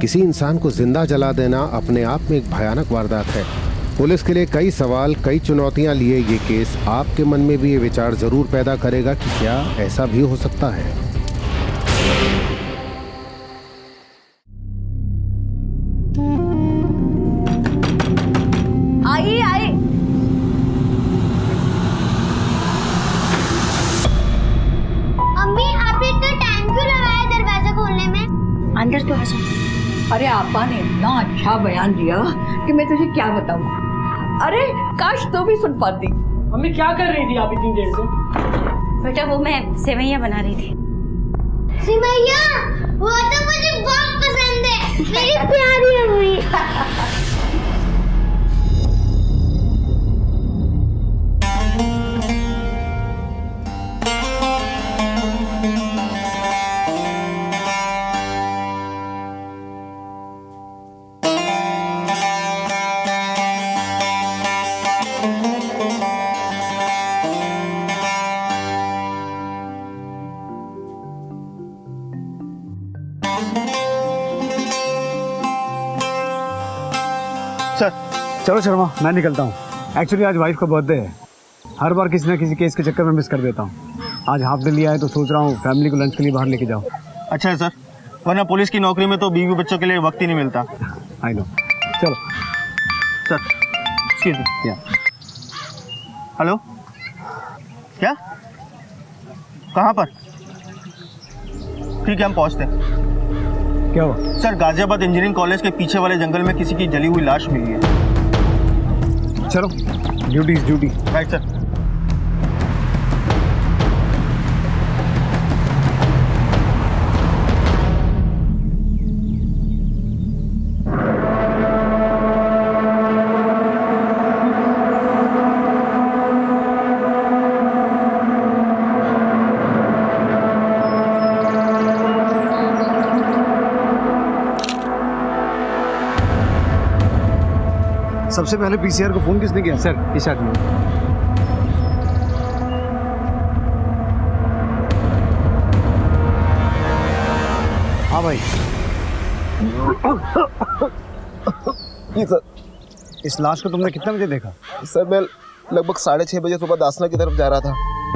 किसी इंसान को जिंदा जला देना अपने आप में एक भयानक वारदात है। पुलिस के लिए कई सवाल, कई चुनौतियां लिए ये केस आपके मन में भी ये विचार जरूर पैदा करेगा कि क्या ऐसा भी हो सकता है। आई अम्मी, आपने इतना टाइम क्यों लगाया दरवाजा खोलने में? अंदर तो आ जाओ। अरे आपा ने इतना अच्छा बयान दिया कि मैं तुझे क्या बताऊं। अरे काश तो भी सुन पाती। मम्मी क्या कर रही थी आप इतनी देर से? बेटा वो मैं सेवैयां बना रही थी। सिमैया, वो तो मुझे बहुत पसंद है, मेरी प्यारी अम्मी। सर चलो शर्मा, मैं निकलता हूँ। एक्चुअली आज वाइफ का बर्थडे है। हर बार किसी न किसी केस के चक्कर में मिस कर देता हूँ। आज हाफ डे लिया है तो सोच रहा हूँ फैमिली को लंच के लिए बाहर लेके जाओ। अच्छा है सर, वरना पुलिस की नौकरी में तो बीवी बच्चों के लिए वक्त ही नहीं मिलता। I know. चलो सर एक्सक्यूज मी। हेलो, क्या, कहाँ पर? ठीक है, हम पहुँचते हैं। क्या हुआ? सर गाजियाबाद इंजीनियरिंग कॉलेज के पीछे वाले जंगल में किसी की जली हुई लाश मिली है। चलो, duty is duty. Right sir. सबसे पहले पीसीआर को फोन किसने किया? सर इस आदमी। हाँ भाई। जी सर। इस लाश को तुमने कितने बजे देखा? सर मैं लगभग 6:30 बजे सुबह दासना की तरफ जा रहा था।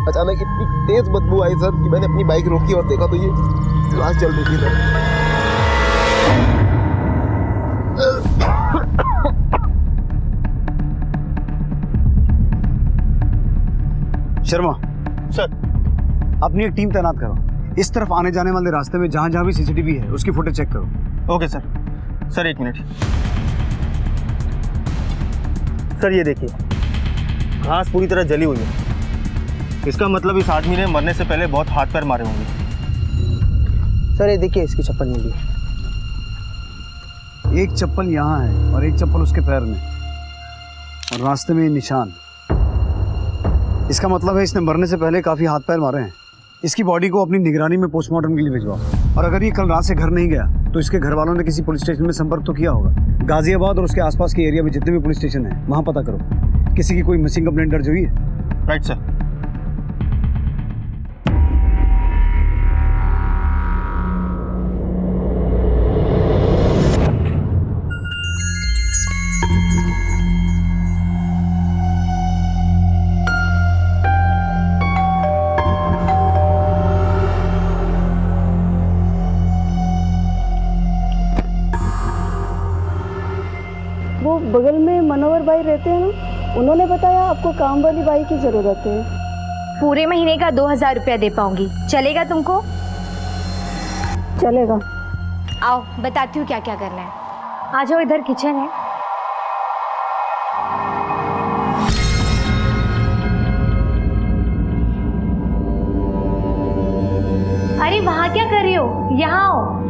अचानक इतनी तेज बदबू आई सर कि मैंने अपनी बाइक रोकी और देखा तो ये लाश जल रही थी सर। शर्मा सर, अपनी एक टीम तैनात करो। इस तरफ आने जाने वाले रास्ते में जहाँ जहाँ भी सीसीटीवी है उसकी फुटेज चेक करो। Okay sir. सर एक मिनट। सर ये देखिए, घास पूरी तरह जली हुई है। इसका मतलब इस आदमी ने मरने से पहले बहुत हाथ पैर मारे होंगे। सर ये देखिए, इसकी चप्पल मिली। एक चप्पल यहाँ है और एक चप्पल उसके पैर में, और रास्ते में ये निशान। इसका मतलब है इसने मरने से पहले काफी हाथ पैर मारे हैं। इसकी बॉडी को अपनी निगरानी में पोस्टमार्टम के लिए भिजवाओ। और अगर ये कल रात से घर नहीं गया तो इसके घर वालों ने किसी पुलिस स्टेशन में संपर्क तो किया होगा। गाजियाबाद और उसके आसपास के एरिया में जितने भी पुलिस स्टेशन है वहाँ पता करो किसी की कोई मिसिंग कंप्लेंट दर्ज हुई है। Right sir. वो बगल में मनोहर भाई रहते हैं ना, उन्होंने बताया आपको काम वाली बाई की ज़रूरत है। पूरे महीने का 2000 रुपया दे पाऊंगी, चलेगा तुमको? चलेगा। आओ बताती हूँ क्या क्या करना है। आ जाओ, इधर किचन है। अरे वहाँ क्या कर रही हो, यहाँ आओ।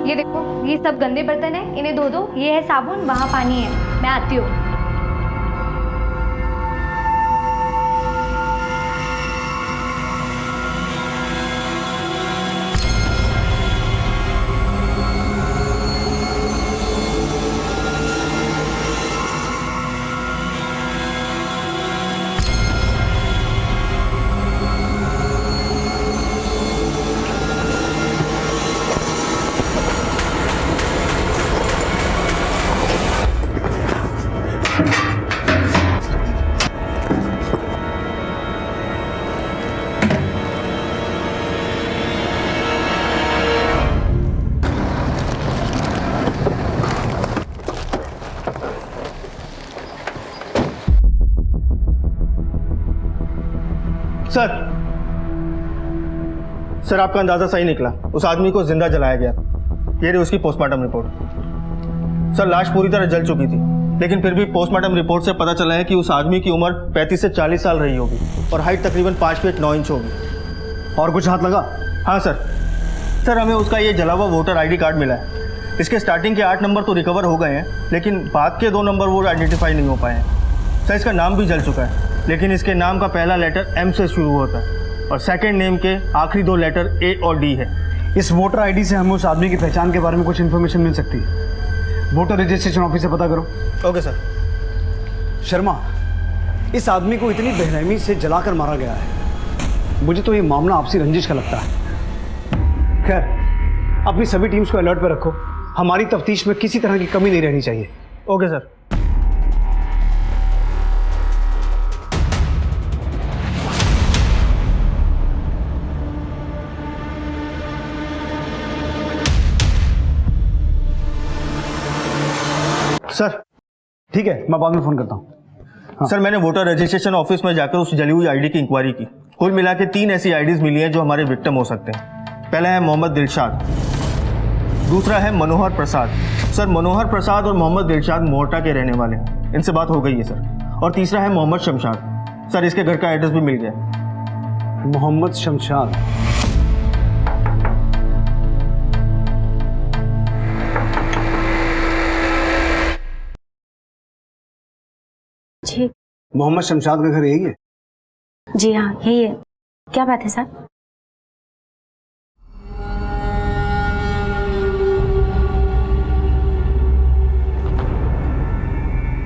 ये देखो, ये सब गंदे बर्तन है, इन्हें धो दो। ये है साबुन, वहाँ पानी है। मैं आती हूँ। सर आपका अंदाजा सही निकला, उस आदमी को जिंदा जलाया गया। ये रही उसकी पोस्टमार्टम रिपोर्ट। सर लाश पूरी तरह जल चुकी थी, लेकिन फिर भी पोस्टमार्टम रिपोर्ट से पता चला है कि उस आदमी की उम्र 35 से 40 साल रही होगी और हाइट तकरीबन 5 फीट 9 इंच होगी। और कुछ हाथ लगा? हाँ सर हमें उसका ये जला हुआ वोटर ID कार्ड मिला है। इसके स्टार्टिंग के 8 नंबर तो रिकवर हो गए हैं, लेकिन बाद के 2 नंबर वो आइडेंटिफाई नहीं हो पाए हैं। सर इसका नाम भी जल चुका है, लेकिन इसके नाम का पहला लेटर M से शुरू होता है और सेकंड नेम के आखिरी 2 लेटर A और D है। इस वोटर ID से हमें उस आदमी की पहचान के बारे में कुछ इन्फॉर्मेशन मिल सकती है। वोटर रजिस्ट्रेशन ऑफिस से पता करो। Okay sir. शर्मा, इस आदमी को इतनी बेरहमी से जलाकर मारा गया है, मुझे तो ये मामला आपसी रंजिश का लगता है। खैर, अपनी सभी टीम्स को अलर्ट पर रखो। हमारी तफ्तीश में किसी तरह की कमी नहीं रहनी चाहिए। Okay sir. सर ठीक है, मैं बाद में फोन करता हूँ। सर मैंने वोटर रजिस्ट्रेशन ऑफिस में जाकर उस जली हुई ID की इंक्वायरी की। कुल मिला के 3 ऐसी IDs मिली हैं जो हमारे विक्टिम हो सकते हैं। पहला है मोहम्मद दिलशाद, दूसरा है मनोहर प्रसाद। सर मनोहर प्रसाद और मोहम्मद दिलशाद मोहटा के रहने वाले हैं, इनसे बात हो गई है सर। और तीसरा है मोहम्मद शमशाद। सर इसके घर का एड्रेस भी मिल गया। मोहम्मद शमशाद, जी मोहम्मद शमशाद का घर यही है? जी हाँ, यही है। क्या बात है साहब?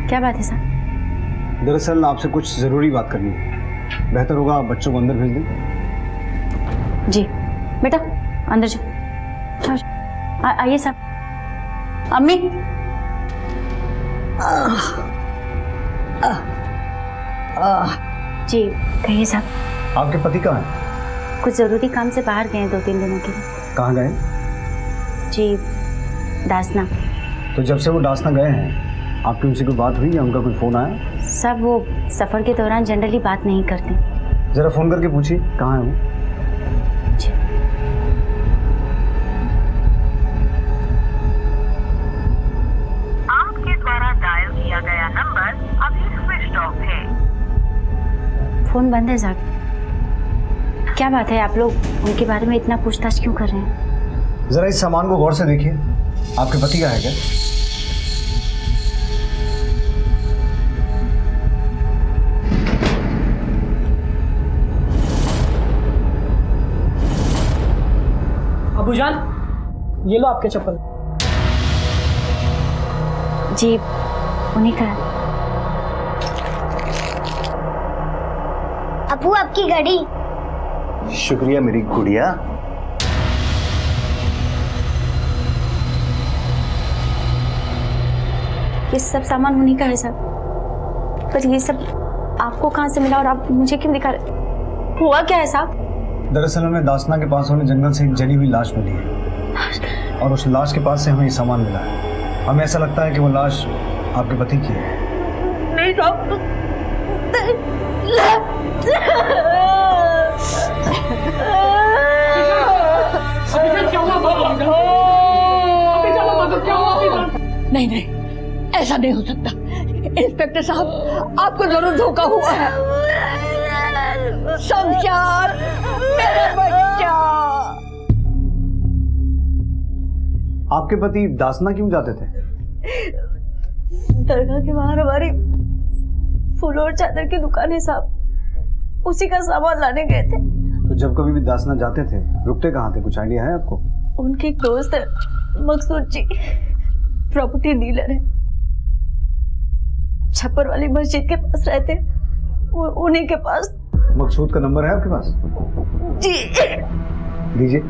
क्या बात है साहब? दरअसल आपसे कुछ ज़रूरी बात करनी है। बेहतर होगा आप बच्चों को अंदर भेज दें। जी बेटा, अंदर जाओ। आइए साहब। अम्मी, जी कहिए साहब। आपके पति कहाँ हैं? कुछ ज़रूरी काम से बाहर गए हैं 2-3 दिनों के लिए। कहाँ गए? जी दासना। तो जब से वो दासना गए हैं, आपकी उनसे कोई बात हुई या उनका कोई फ़ोन आया? सब वो सफ़र के दौरान जनरली बात नहीं करते। ज़रा फ़ोन करके पूछिए कहाँ है वो। जी। आपके द्वारा डायल किया गया नंबर अभी स्विच ऑफ है। फ़ोन बंद है साहब। क्या बात है, आप लोग उनके बारे में इतना पूछताछ क्यों कर रहे हैं? ज़रा इस सामान को गौर से देखिए। आपके पति का है क्या? अबूजान, ये लो आपके चप्पल। जी उन्हीं का है। अबू आपकी घड़ी। शुक्रिया मेरी गुड़िया। ये सब सामान उन्हीं का है साहब। पर ये सब आपको कहाँ से मिला और आप मुझे क्यों दिखा रहे? हुआ क्या है साहब? दरअसल हमें दासना के पास वाले जंगल से एक जली हुई लाश मिली है और उस लाश के पास से हमें ये सामान मिला है। हमें ऐसा लगता है कि वो लाश आपके पति की है। नहीं साहब, नहीं नहीं, ऐसा नहीं हो सकता। इंस्पेक्टर साहब, आपको जरूर धोखा हुआ है। शमशाद, मेरा बच्चा। आपके पति दासना क्यों जाते थे? दरगाह के बाहर हमारी फूलों और चादर की दुकान है साहब, उसी का सामान लाने गए थे। तो जब कभी भी दासना जाते थे रुकते कहाँ थे, कुछ आइडिया है आपको? उनके एक दोस्त है मकसूद जी, प्रॉपर्टी डीलर है, छप्पर वाली मस्जिद के पास रहते हैं। उन्हीं के पास। मकसूद का नंबर है आपके पास? जी दीजिए।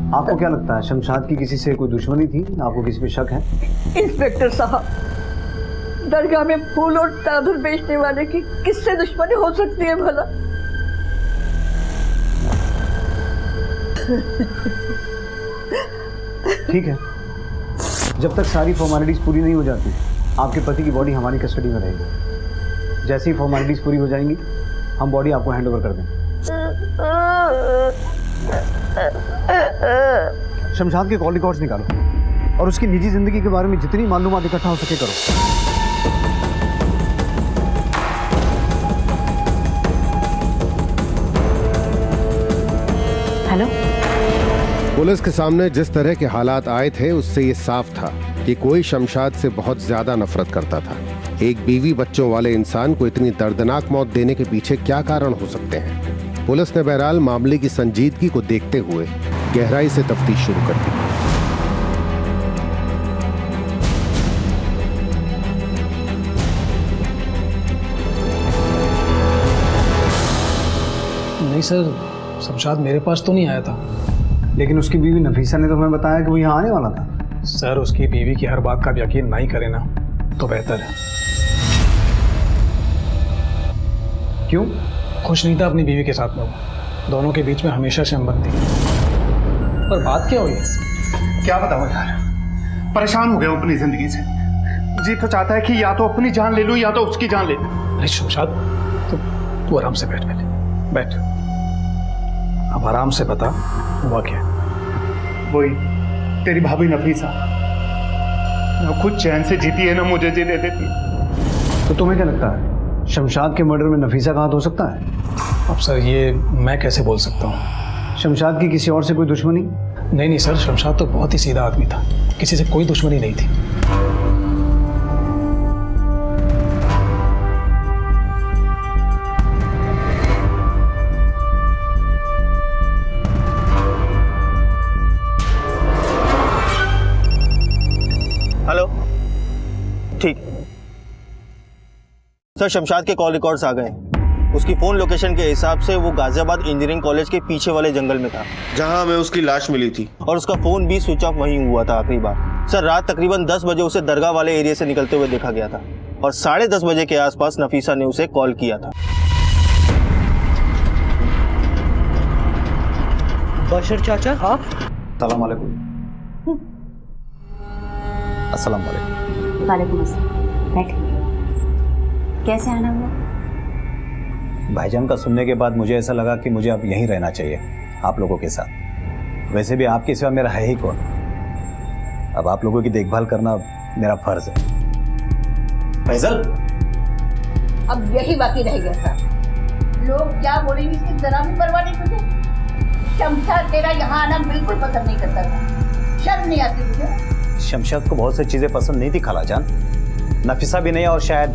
आपको क्या लगता है शमशाद की किसी से कोई दुश्मनी थी? आपको किसी पे शक है? इंस्पेक्टर साहब, दरगाह में फूल और चादर बेचने वाले की किससे दुश्मनी हो सकती है भला? ठीक है, जब तक सारी फॉर्मेलिटीज पूरी नहीं हो जाती आपके पति की बॉडी हमारी कस्टडी में रहेगी। जैसे ही फॉर्मेलिटीज पूरी हो जाएंगी हम बॉडी आपको हैंड ओवर कर देंगे। शमशाद के कॉल रिकॉर्ड्स निकालो और उसकी निजी जिंदगी के बारे में जितनी मालूमात इकट्ठा हो सके करो। हेलो। पुलिस के सामने जिस तरह के हालात आए थे उससे ये साफ था कि कोई शमशाद से बहुत ज्यादा नफरत करता था। एक बीवी बच्चों वाले इंसान को इतनी दर्दनाक मौत देने के पीछे क्या कारण हो सकते हैं? पुलिस ने बहरहाल मामले की संजीदगी को देखते हुए गहराई से तफ्तीश शुरू कर दी। नहीं सर, शमशाद मेरे पास तो नहीं आया था। लेकिन उसकी बीवी नफीसा ने तो हमें बताया कि वो यहाँ आने वाला था। सर, उसकी बीवी की हर बात का आप यकीन नहीं करें ना तो बेहतर है। क्यों? खुश नहीं था अपनी बीवी के साथ में वो। दोनों के बीच में हमेशा से अनबन थी। पर बात क्या हुई? क्या बताऊं यार, परेशान हो गया हूं अपनी जिंदगी से। जी तो चाहता है कि या तो अपनी जान ले लूं या तो उसकी जान ले लूं। अरे शमशाद, तू आराम से बैठ पहले, बैठ। अब आराम से बता हुआ क्या? वही तेरी भाभी नफीसा ना खुद चैन से जीती है ना मुझे जीने देती है। तो तुम्हें क्या लगता है शमशाद के मर्डर में नफीसा का हाथ हो सकता है? अब सर ये मैं कैसे बोल सकता हूँ? शमशाद की किसी और से कोई दुश्मनी? नहीं सर, शमशाद तो बहुत ही सीधा आदमी था, किसी से कोई दुश्मनी नहीं थी। हेलो, ठीक सर, शमशाद के कॉल रिकॉर्ड्स आ गए। उसकी फोन लोकेशन के हिसाब से वो गाजियाबाद इंजीनियरिंग कॉलेज के पीछे वाले जंगल में था जहां हमें उसकी लाश मिली थी। और उसका फोन भी स्विच ऑफ वहीं हुआ था आखिरी बार। सर, रात तकरीबन 10 बजे उसे दरगाह वाले एरिया से निकलते हुए देखा गया था और 10:30 बजे के आसपास नफीसा ने उसे कॉल किया था। बशर चाचा, आप? अस्सलाम वालेकुम। अस्सलाम वालेकुम। वालेकुम अस्सलाम। बैठ। कैसे आना हुआ? भाईजान का सुनने के बाद मुझे ऐसा लगा कि मुझे अब यहीं रहना चाहिए आप लोगों के साथ। वैसे भी आपके सिवा मेरा है ही कौन। अब आप लोगों की देखभाल करना मेरा फर्ज है। फैजल, अब यही बाकी रह गया था। लोग क्या बोलेंगे इसकी जरा भी परवाह नहीं तुझे। शमशाद तेरा यहाँ आना बिल्कुल पसंद नहीं करता था। शर्म नहीं आती तुझे? शमशाद को बहुत सी चीजें पसंद नहीं थी खालाजान, नफीसा भी नहीं और शायद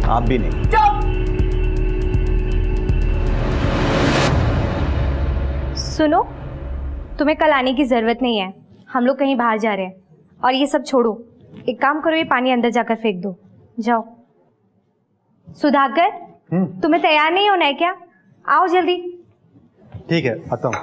आप भी नहीं। सुनो, तुम्हें कल आने की जरूरत नहीं है, हम लोग कहीं बाहर जा रहे हैं। और ये सब छोड़ो, एक काम करो, ये पानी अंदर जाकर फेंक दो, जाओ। सुधाकर, तुम्हें तैयार नहीं होना है क्या? आओ जल्दी। ठीक है, आता हूँ।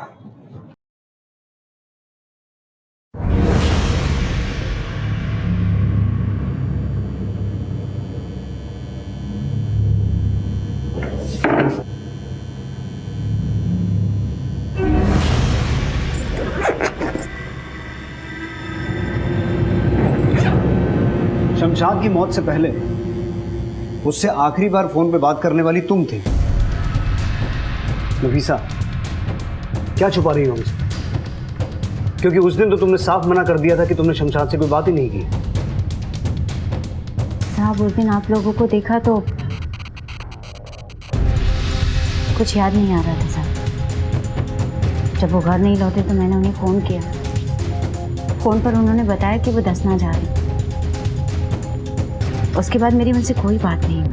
शमशाद की मौत से पहले उससे आखिरी बार फोन पे बात करने वाली तुम थी। नफीसा, क्या छुपा रही हो हमसे? क्योंकि उस दिन तो तुमने साफ मना कर दिया था कि तुमने शमशाद से कोई बात ही नहीं की। साहब, उस दिन आप लोगों को देखा तो कुछ याद नहीं आ रहा था साहब। जब वो घर नहीं लौटे तो मैंने उन्हें फ़ोन किया। फ़ोन पर उन्होंने बताया कि वो दसना जा रही। उसके बाद मेरी उनसे कोई बात नहीं।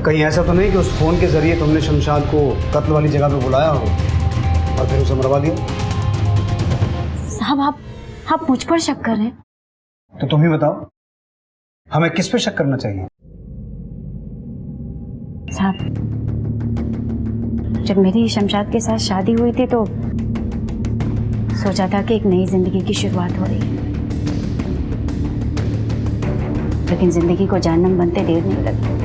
कहीं ऐसा तो नहीं कि उस फोन के जरिए तुमने शमशाद को कत्ल वाली जगह पे बुलाया हो और फिर उसे मरवा दिया? साहब, आप मुझ पर शक कर रहे हैं? तो तुम ही बताओ, हमें किस पे शक करना चाहिए? साहब, जब मेरी शमशाद के साथ शादी हुई थी तो सोचा था कि एक नई जिंदगी की शुरुआत हो रही है, लेकिन जिंदगी को जहन्नम बनते देर नहीं लगी।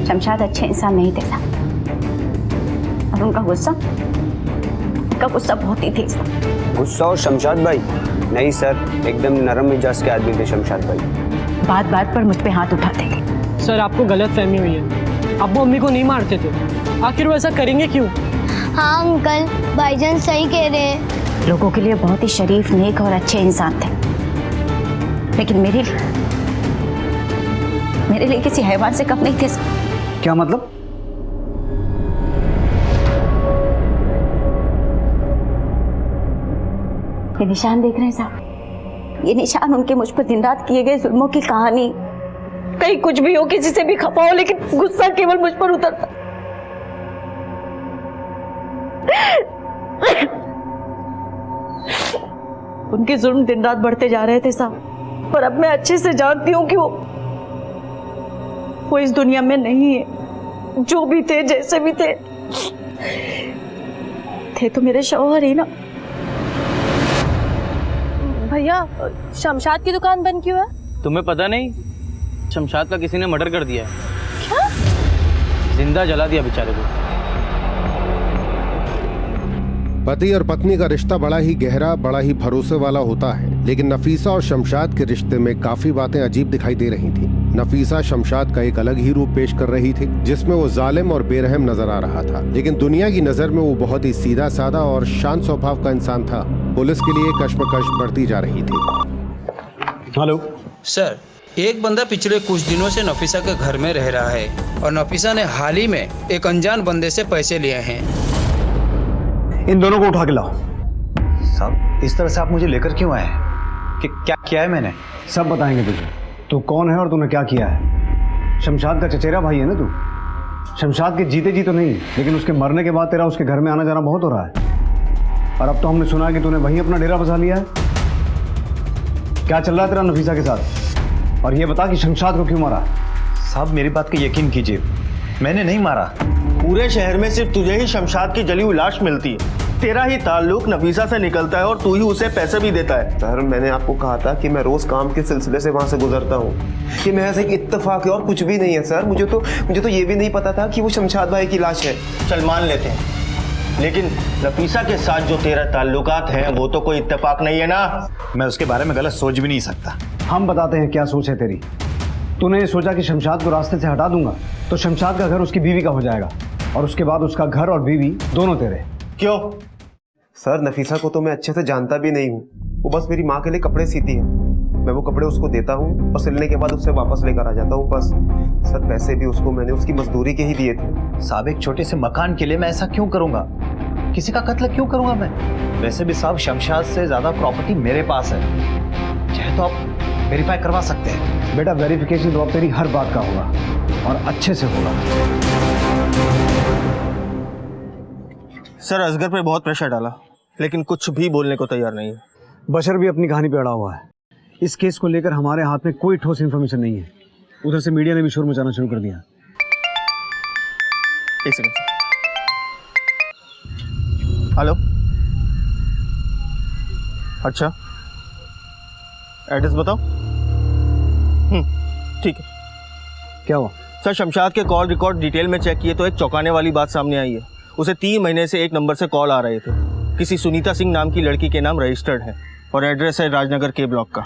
शमशाद अच्छे इंसान नहीं थे साहब, और उनका गुस्सा बहुत ही तेज था। गुस्सा और शमशाद भाई? नहीं सर, एकदम नरम मिजाज के आदमी थे शमशाद भाई। बात बात पर मुझ पे हाथ उठाते थे। सर आपको गलत फहमी हुई है, आप वो अम्मी को नहीं मारते थे, आखिर वो ऐसा करेंगे क्यों? हाँ अंकल, भाईजान सही कह रहे हैं। लोगों के लिए बहुत ही शरीफ, नेक और अच्छे इंसान थे, लेकिन मेरे लिए किसी हैवान से कम नहीं थे। क्या मतलब? ये निशान देख रहे हैं साहब, ये निशान उनके मुझ पर दिन रात किए गए जुल्मों की कहानी। कहीं कुछ भी हो, किसी से भी खपा हो, लेकिन गुस्सा केवल मुझ पर उतरता। उनके जुल्म दिन रात बढ़ते जा रहे थे साहब, पर अब मैं अच्छे से जानती हूँ कि वो इस दुनिया में नहीं है। जो भी थे, जैसे भी थे तो मेरे शौहर ही ना। भैया, शमशाद की दुकान बंद क्यों है? तुम्हें पता नहीं? शमशाद का किसी ने मर्डर कर दिया है। क्या? जिंदा जला दिया बेचारे को। पति और पत्नी का रिश्ता बड़ा ही गहरा, बड़ा ही भरोसे वाला होता है, लेकिन नफीसा और शमशाद के रिश्ते में काफी बातें अजीब दिखाई दे रही थी। नफीसा शमशाद का एक अलग ही रूप पेश कर रही थी, जिसमें वो जालिम और बेरहम नजर आ रहा था, लेकिन दुनिया की नजर में वो बहुत ही सीधा साधा और शांत स्वभाव का इंसान था। पुलिस के लिए कश्मकश बढ़ती जा रही थी। हेलो सर, एक बंदा पिछले कुछ दिनों से नफीसा के घर में रह रहा है और नफीसा ने हाल ही में एक अनजान बंदे से पैसे लिए हैं। इन दोनों को उठा के लाओ। साहब, इस तरह से आप मुझे लेकर क्यों आए? कि क्या किया है मैंने? सब बताएंगे तुझे। तू कौन है और तूने क्या किया है। शमशाद का चचेरा भाई है ना तू। शमशाद के जीते जी तो नहीं, लेकिन उसके मरने के बाद तेरा उसके घर में आना जाना बहुत हो रहा है। और अब तो हमने सुना है कि तूने वहीं अपना डेरा बसा लिया है। क्या चल रहा है तेरा नफीसा के साथ? और ये बता कि शमशाद को क्यों मारा? साहब, मेरी बात का यकीन कीजिए, मैंने नहीं मारा। पूरे शहर में सिर्फ तुझे ही शमशाद की जली हुई लाश मिलती है। तेरा ही ताल्लुक नफीसा से निकलता है और तू ही उसे पैसे भी देता है। सर, मैंने आपको कहा था कि मैं रोज काम के सिलसिले से वहां से गुजरता हूँ। कि महज एक इत्तेफाक है और कुछ भी नहीं है सर। मुझे तो ये भी नहीं पता था कि वो शमशाद भाई की लाश है। चल मान लेते हैं, लेकिन नफीसा के साथ जो तेरा ताल्लुकात है वो तो कोई इत्तेफाक नहीं है ना। मैं उसके बारे में गलत सोच भी नहीं सकता। हम बताते हैं क्या सोच है तेरी। तूने ये सोचा कि शमशाद को रास्ते से हटा दूंगा तो शमशाद का घर उसकी बीवी का हो जाएगा, और उसके बाद उसका घर और बीवी दोनों तेरे। क्यों? सर, नफीसा को तो मैं अच्छे से जानता भी नहीं हूँ। वो बस मेरी माँ के लिए कपड़े सीती है। मैं वो कपड़े उसको देता हूँ और सिलने के बाद उससे वापस लेकर आ जाता हूँ बस। सर, पैसे भी उसको मैंने उसकी मजदूरी के ही दिए थे। साहब, एक छोटे से मकान के लिए मैं ऐसा क्यों करूंगा? किसी का कत्ल क्यों करूंगा मैं? वैसे भी साहब, शमशाद से ज्यादा प्रॉपर्टी मेरे पास है। चाहे तो आप वेरीफाई करवा सकते हैं। बेटा, वेरिफिकेशन तो अब तेरी हर बात का होगा और अच्छे से होगा। सर, असगर पे बहुत प्रेशर डाला, लेकिन कुछ भी बोलने को तैयार नहीं है। बशर भी अपनी कहानी पे अड़ा हुआ है। इस केस को लेकर हमारे हाथ में कोई ठोस इन्फॉर्मेशन नहीं है। उधर से मीडिया ने भी शोर मचाना शुरू कर दिया। एक सेकंड सर। हेलो, अच्छा, एड्रेस बताओ। ठीक है। क्या हुआ? सर, शमशाद के कॉल रिकॉर्ड डिटेल में चेक किए तो एक चौंकाने वाली बात सामने आई है। उसे 3 महीने से एक नंबर से कॉल आ रहे थे। किसी सुनीता सिंह नाम की लड़की के नाम रजिस्टर्ड है और एड्रेस है राजनगर के ब्लॉक का।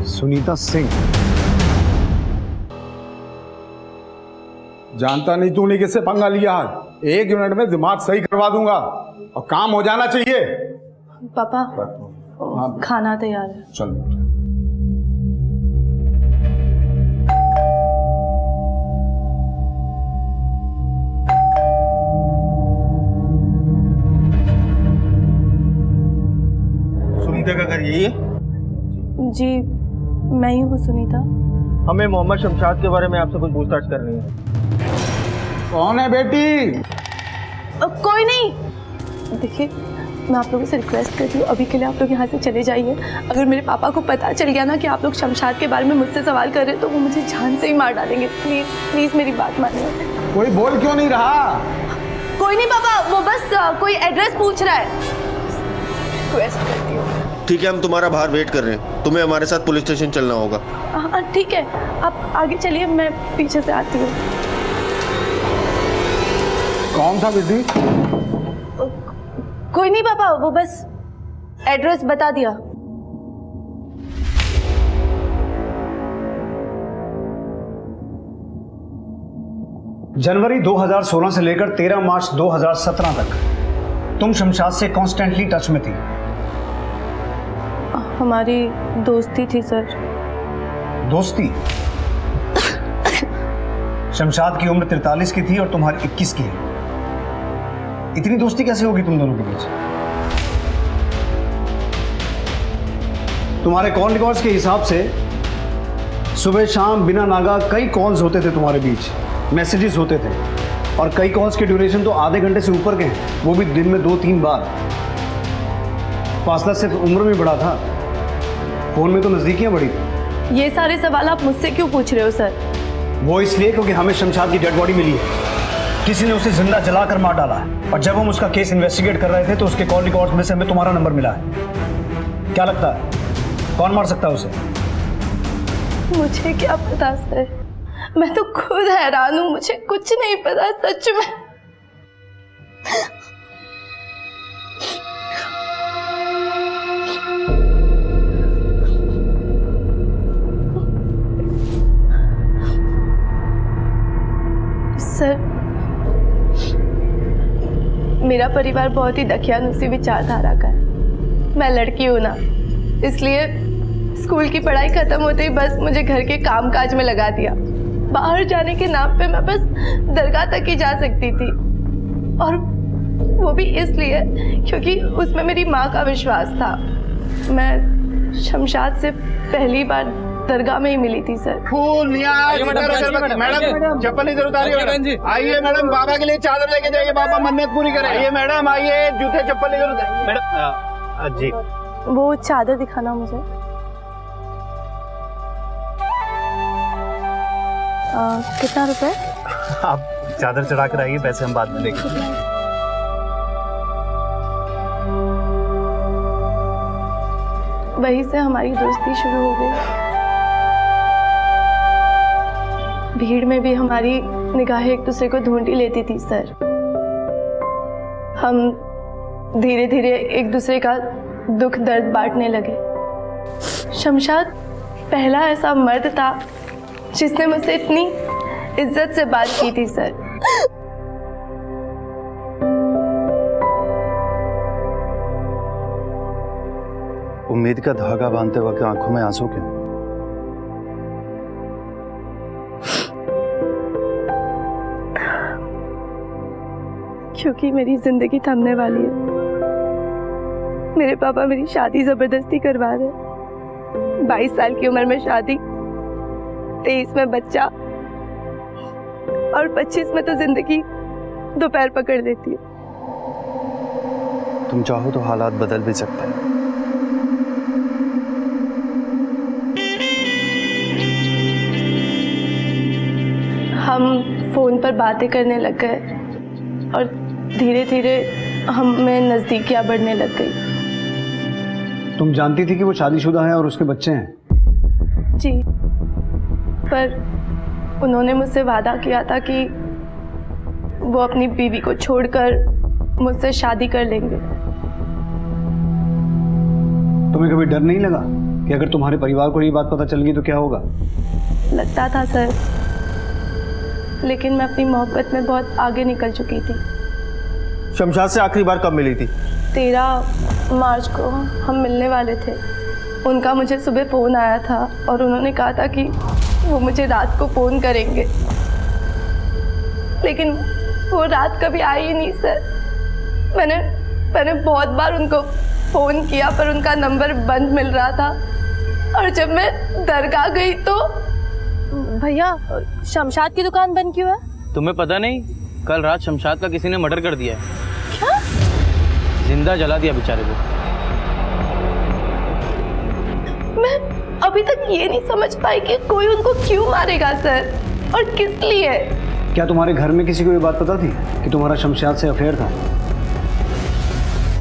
सुनीता सिंह? जानता नहीं तूने किससे पंगा लिया है। 1 मिनट में दिमाग सही करवा दूंगा और काम हो जाना चाहिए। पापा, खाना तैयार है। चल। सुनीता का घर यही है? जी, मैं ही हूँ सुनीता। हमें मोहम्मद शमशाद के बारे में आपसे कुछ पूछताछ करनी है। कौन है बेटी? कोई नहीं। देखिए, मैं आप लोगों से रिक्वेस्ट करती हूँ, अभी के लिए आप लोग यहाँ से चले जाइए। अगर मेरे पापा को पता चल गया ना कि आप लोग शमशाद के बारे में मुझसे सवाल कर रहे हैं तो वो मुझे जान से ही मार डालेंगे। प्लीज प्लीज मेरी बात मानिए। कोई बोल क्यों नहीं रहा? कोई नहीं पापा, वो बस कोई एड्रेस पूछ रहा है। रिक्वेस्ट करती हूँ। ठीक है, हम तुम्हारा बाहर वेट कर रहे हैं। तुम्हें हमारे साथ पुलिस स्टेशन चलना होगा। हाँ ठीक है, आप आगे चलिए, मैं पीछे से आती हूँ। कौन था बेटी? कोई नहीं पापा, वो बस एड्रेस बता दिया। जनवरी 2016 से लेकर 13 मार्च 2017 तक तुम शमशाद से कॉन्स्टेंटली टच में थी। हमारी दोस्ती थी सर। दोस्ती? शमशाद की उम्र 43 की थी और तुम्हारी 21 की है। इतनी दोस्ती कैसे होगी तुम दोनों के बीच? तुम्हारे कॉल रिकॉर्ड्स के हिसाब से सुबह शाम बिना नागा कई कॉल्स होते थे तुम्हारे बीच, मैसेजेस होते थे, और कई कॉल्स के ड्यूरेशन तो आधे घंटे से ऊपर के हैं, वो भी दिन में 2-3 बार। फासला सिर्फ उम्र में बड़ा था, फोन में तो नजदीकियां बड़ी थी। ये सारे सवाल आप मुझसे क्यों पूछ रहे हो सर? वो इसलिए क्योंकि हमें शमशाद की डेड बॉडी मिली है। किसी ने उसे जिंदा जलाकर मार डाला है, और जब हम उसका केस इन्वेस्टिगेट कर रहे थे तो उसके कॉल रिकॉर्ड्स में से हमें तुम्हारा नंबर मिला है। क्या लगता है कौन मार सकता है उसे? मुझे क्या पता सर, मैं तो खुद हैरान हूँ, मुझे कुछ नहीं पता सच में। सर, मेरा परिवार बहुत ही दकियानुसी विचारधारा का है। मैं लड़की हूं ना, इसलिए स्कूल की पढ़ाई खत्म होते ही बस मुझे घर के कामकाज में लगा दिया। बाहर जाने के नाम पे मैं बस दरगाह तक ही जा सकती थी, और वो भी इसलिए क्योंकि उसमें मेरी माँ का विश्वास था। मैं शमशाद से पहली बार दरगाह में ही मिली थी सर। फूल मैडम, चप्पल इधर उतारिए मैडम। आइए मैडम, बाबा के लिए चादर लेके जाइए, बाबा मन्नत पूरी करें। आइए मैडम, आइए, जूते चप्पल इधर उतारिए मैडम। जी, वो चादर दिखाना मुझे। कितना रुपए? आप चादर चढ़ा कर आइए, पैसे हम बाद में देंगे। वहीं से हमारी दोस्ती शुरू हो गई। भीड़ में भी हमारी निगाहें एक दूसरे को ढूंढ ही लेती थी सर। हम धीरे धीरे एक दूसरे का दुख दर्द बांटने लगे। शमशाद पहला ऐसा मर्द था जिसने मुझसे इतनी इज्जत से बात की थी सर। उम्मीद का धागा बांधते वक्त आंखों में आंसू क्यों? क्योंकि मेरी जिंदगी थमने वाली है। मेरे पापा मेरी शादी जबरदस्ती करवा रहे। 22 साल की उम्र में शादी, 23 में बच्चा, और 25 में तो जिंदगी दोपहर पकड़ लेती है। तुम चाहो तो हालात बदल भी सकते हैं। हम फोन पर बातें करने लग गए, और धीरे धीरे हमें नजदीकियां बढ़ने लग गई। तुम जानती थी कि वो शादीशुदा है और उसके बच्चे हैं? जी, पर उन्होंने मुझसे वादा किया था कि वो अपनी बीवी को छोड़कर मुझसे शादी कर लेंगे। तुम्हें कभी डर नहीं लगा कि अगर तुम्हारे परिवार को ये बात पता चल गई तो क्या होगा? लगता था सर, लेकिन मैं अपनी मोहब्बत में बहुत आगे निकल चुकी थी। शमशाद से आखिरी बार कब मिली थी? 13 मार्च को हम मिलने वाले थे। उनका मुझे सुबह फ़ोन आया था और उन्होंने कहा था कि वो मुझे रात को फ़ोन करेंगे, लेकिन वो रात कभी आई ही नहीं सर। मैंने बहुत बार उनको फ़ोन किया पर उनका नंबर बंद मिल रहा था, और जब मैं दरगाह गई तो भैया शमशाद की दुकान बंद क्यों है? तुम्हें पता नहीं, कल रात शमशाद का किसी ने मर्डर कर दिया है। क्या? जिंदा जला दिया बेचारे को। मैं अभी तक ये नहीं समझ पाई कि कोई उनको क्यों मारेगा सर, और किस लिए। क्या तुम्हारे घर में किसी को ये बात पता थी कि तुम्हारा शमशाद से अफेयर था?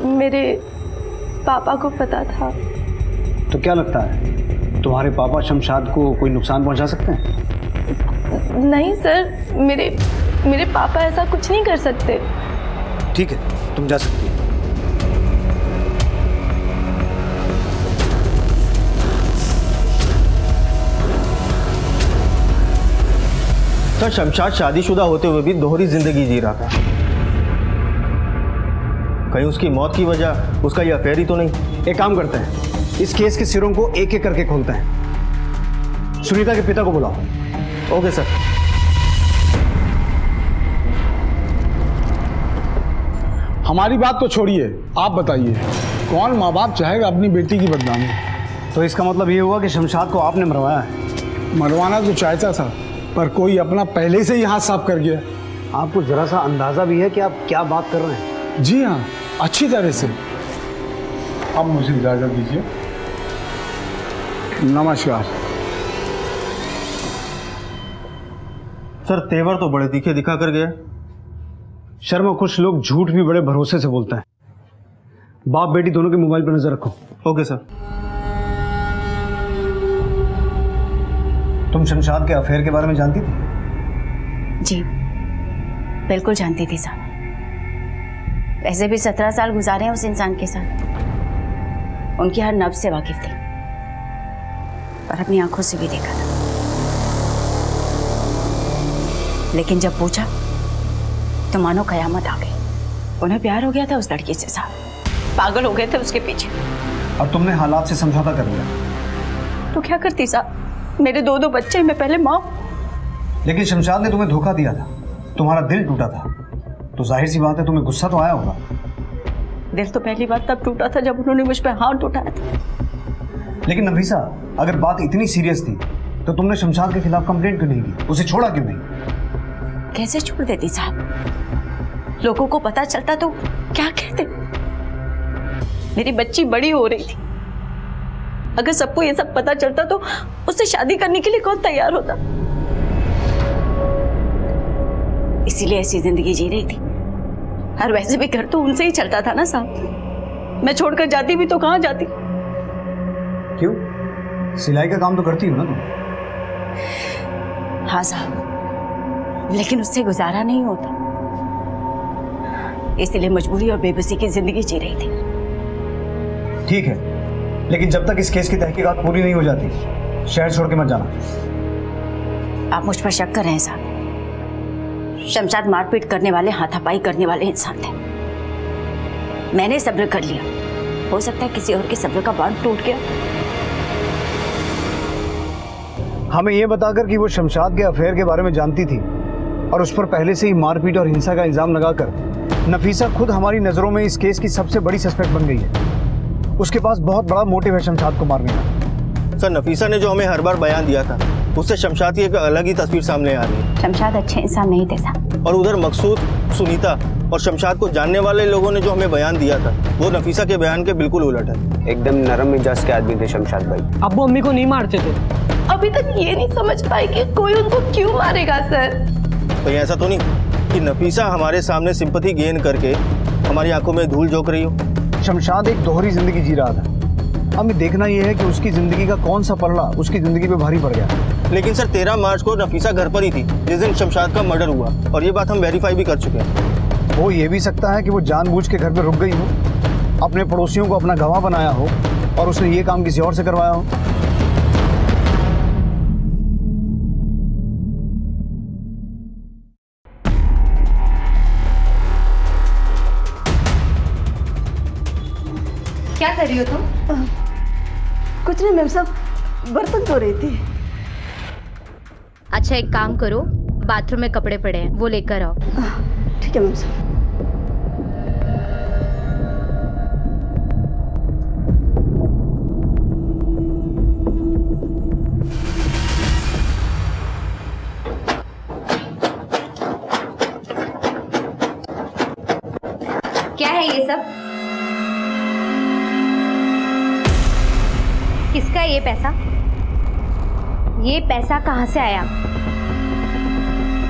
मेरे पापा को पता था। तो क्या लगता है तुम्हारे पापा शमशाद को कोई नुकसान पहुंचा सकते हैं? नहीं सर, मेरे पापा ऐसा कुछ नहीं कर सकते। ठीक है, तुम जा सकती हो। सर शमशाद शादीशुदा होते हुए भी दोहरी जिंदगी जी रहा था। कहीं उसकी मौत की वजह उसका ये अफेयर ही तो नहीं? एक काम करते हैं, इस केस के सिरों को एक एक करके खोलते हैं। सुनीता के पिता को बुलाओ। Okay sir. हमारी बात तो छोड़िए, आप बताइए कौन माँ बाप चाहेगा अपनी बेटी की बदनामी? तो इसका मतलब ये हुआ कि शमशाद को आपने मरवाया है? मरवाना तो चाहता था, पर कोई अपना पहले से ही हाथ साफ कर गया। आपको जरा सा अंदाजा भी है कि आप क्या बात कर रहे हैं? जी हाँ, अच्छी तरह से। अब मुझे इजाजत दीजिए। नमस्कार। सर तेवर तो बड़े तीखे दिखा कर गए। शर्मा, कुछ लोग झूठ भी बड़े भरोसे से बोलते हैं। बाप बेटी दोनों के मोबाइल पर नजर रखो। Okay sir. तुम शमशाद के अफेयर के बारे में जानती थी? जी बिल्कुल जानती थी साहब। वैसे भी 17 साल गुजारे हैं उस इंसान के साथ। उनकी हर नब्ज से वाकिफ थी और अपनी आंखों से भी देखा था। लेकिन जब पूछा तो मानो कयामत आ गई। उन्हें प्यार हो गया था उस लड़की से साहब। पागल हो गए थे उसके पीछे। और तुमने हालात से समझौता कर लिया? तो क्या करती साहब, मेरे दो बच्चे, मैं पहले माँ। लेकिन शमशाद ने तुम्हें धोखा दिया था, तुम्हारा दिल टूटा था, तो जाहिर सी बात है तुम्हें गुस्सा तो आया होगा। दिल तो पहली बार तब टूटा था जब उन्होंने मुझ पर हाथ उठाया था। लेकिन नफीसा, अगर बात इतनी सीरियस थी तो तुमने शमशाद के खिलाफ कंप्लेंट क्यों नहीं की? उसे छोड़ा क्यों नहीं? कैसे छोड़ देती साहब? लोगों को पता चलता तो क्या कहते? मेरी बच्ची बड़ी हो रही थी। अगर सबको ये सब पता चलता तो उससे शादी करने के लिए कौन तैयार होता? इसीलिए ऐसी जिंदगी जी रही थी। और वैसे भी घर तो उनसे ही चलता था ना साहब। मैं छोड़कर जाती भी तो कहाँ जाती? क्यों? सिलाई का काम तो करती हो ना तुम? हाँ साहब, लेकिन उससे गुजारा नहीं होता, इसलिए मजबूरी और बेबसी की जिंदगी जी रही थी। ठीक है, लेकिन जब तक इस केस की तहकीकात पूरी नहीं हो जाती शहर छोड़ के मत जाना। आप मुझ पर शक कर रहे हैं साहब? शमशाद मारपीट करने वाले, हाथापाई करने वाले इंसान थे। मैंने सब्र कर लिया, हो सकता है किसी और के सब्र का बांध टूट गया। हमें यह बताकर कि वो शमशाद के अफेयर के बारे में जानती थी और उस पर पहले से ही मारपीट और हिंसा का इल्जाम लगाकर नफीसा खुद हमारी नजरों में इस केस की सबसे बड़ी सस्पेक्ट बन गई है। उसके पास बहुत बड़ा मोटिव है शमशाद को मारने का। सर नफीसा ने जो हमें हर बार बयान दिया था उससे शमशाद की एक अलग ही तस्वीर सामने आ रही है। शमशाद अच्छे इंसान नहीं थे साहब। और उधर मकसूद, सुनीता और शमशाद को जानने वाले लोगों ने जो हमें बयान दिया था वो नफीसा के बयान के बिल्कुल उलट है। एकदम नरम मिजाज के आदमी थे शमशाद भाई। अब्बू अम्मी को नहीं मारते थे। अभी तक ये नहीं समझ पाए कि कोई उनको क्यों मारेगा सर। तो ऐसा तो नहीं कि नफीसा हमारे सामने सिंपैथी गेन करके हमारी आंखों में धूल झोंक रही हो? शमशाद एक दोहरी जिंदगी जी रहा था। हमें देखना यह है कि उसकी जिंदगी का कौन सा पलड़ा उसकी जिंदगी पे भारी पड़ गया। लेकिन सर 13 मार्च को नफीसा घर पर ही थी जिस दिन शमशाद का मर्डर हुआ, और ये बात हम वेरीफाई भी कर चुके हैं। वो ये भी सकता है कि वो जानबूझ के घर पे रुक गई हो, अपने पड़ोसियों को अपना गवाह बनाया हो और उसने ये काम किसी और से करवाया हो। क्या कर रही हो तुम? कुछ नहीं मैम साहब, बर्तन धो रही थी। अच्छा एक काम करो, बाथरूम में कपड़े पड़े हैं वो लेकर आओ। ठीक है मैम साहब। क्या है ये सब? किसका ये पैसा? ये पैसा कहाँ से आया?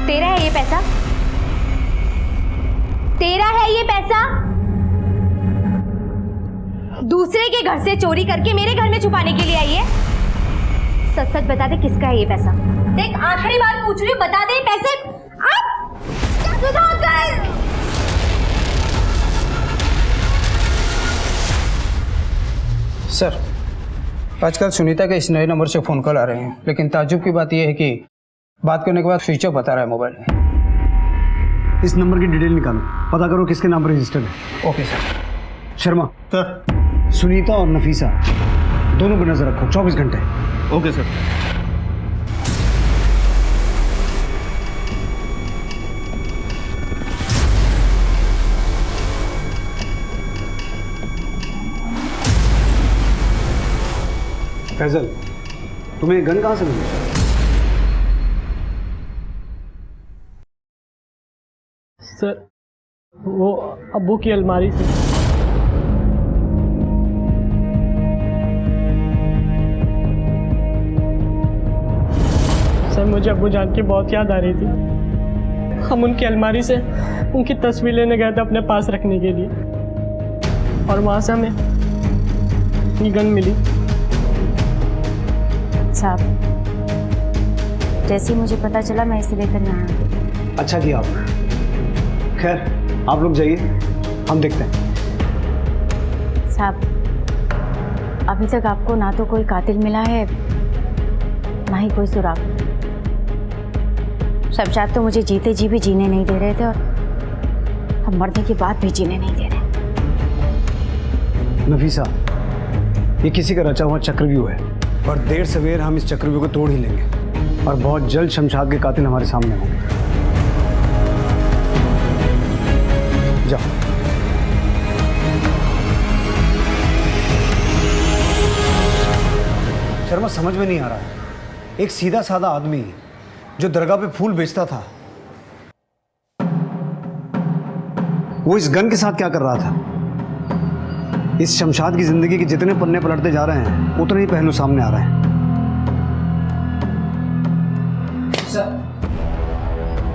तेरा है ये पैसा? तेरा है ये पैसा? दूसरे के घर से चोरी करके मेरे घर में छुपाने के लिए आई है? सच सच बता दे किसका है ये पैसा? देख आखिरी बार पूछ रही हूँ, बता दे पैसे। सर, आजकल सुनीता के इस नए नंबर से फ़ोन कॉल आ रहे हैं, लेकिन ताज्जुब की बात यह है कि बात करने के बाद स्विच ऑफ बता रहा है मोबाइल। इस नंबर की डिटेल निकालो, पता करो किसके नाम पर रजिस्टर्ड है। Okay sir. Sharma sir, Sunita और नफीसा दोनों पर नजर रखो 24 घंटे। Okay sir. फैजल, तुम्हें गन कहाँ से मिली? सर वो अब्बू की अलमारी से। सर मुझे अब्बू जान की बहुत याद आ रही थी। हम उनकी अलमारी से उनकी तस्वीर लेने गए थे अपने पास रखने के लिए, और वहाँ से हमें ये गन मिली। साहब, जैसे ही मुझे पता चला मैं इसे लेकर यहाँ आ गई। अच्छा किया आपने। खैर आप लोग जाइए, हम देखते हैं। साहब, अभी तक आपको ना तो कोई कातिल मिला है, ना ही कोई सुराग। शमशाद तो मुझे जीते जी भी जीने नहीं दे रहे थे, और अब मरने के बाद भी जीने नहीं दे रहे। नफीसा, ये किसी का रचा हुआ चक्रव्यूह है, और देर सवेर हम इस चक्रव्यूह को तोड़ ही लेंगे, और बहुत जल्द शमशाद के कातिल हमारे सामने होंगे। जाओ। शर्मा, समझ में नहीं आ रहा है, एक सीधा साधा आदमी जो दरगाह पे फूल बेचता था, वो इस गन के साथ क्या कर रहा था? इस शमशाद की जिंदगी के जितने पन्ने पलटते जा रहे हैं, उतने ही पहलू सामने आ रहे हैं।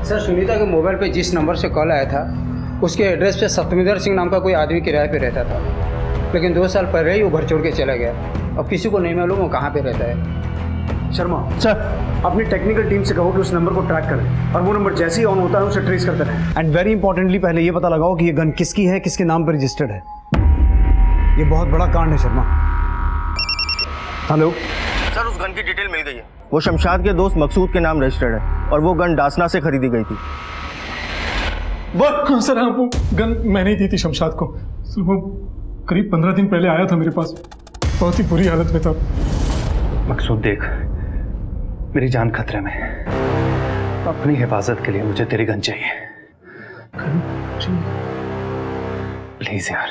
सर सुनीता के मोबाइल पे जिस नंबर से कॉल आया था, उसके एड्रेस पे सतविंदर सिंह नाम का कोई आदमी किराए पे रहता था, लेकिन 2 साल पहले ही वो घर छोड़ के चला गया। अब किसी को नहीं मालूम वो कहाँ पे रहता है। शर्मा सर, अपनी टेक्निकल टीम से कहो कि उस नंबर को ट्रैक करें, और वो नंबर जैसे ही ऑन होता है उसे ट्रेस करते रहें। एंड वेरी इंपॉर्टेंटली पहले ये पता लगाओ कि ये गन किसकी है, किसके नाम पर रजिस्टर्ड है। ये बहुत बड़ा कांड है शर्मा। हेलो सर, उस गन की डिटेल मिल गई है। वो शमशाद के दोस्त मकसूद के नाम रजिस्टर्ड है, और वो गन डासना से खरीदी गई थी। हाँ सर, हाँ वो गन मैंने ही दी थी शमशाद को। सर वो करीब 15 दिन पहले आया था मेरे पास, बहुत ही बुरी हालत में था। मकसूद देख, मेरी जान खतरे में, अपनी हिफाजत के लिए मुझे तेरी गन चाहिए। प्लीज यार,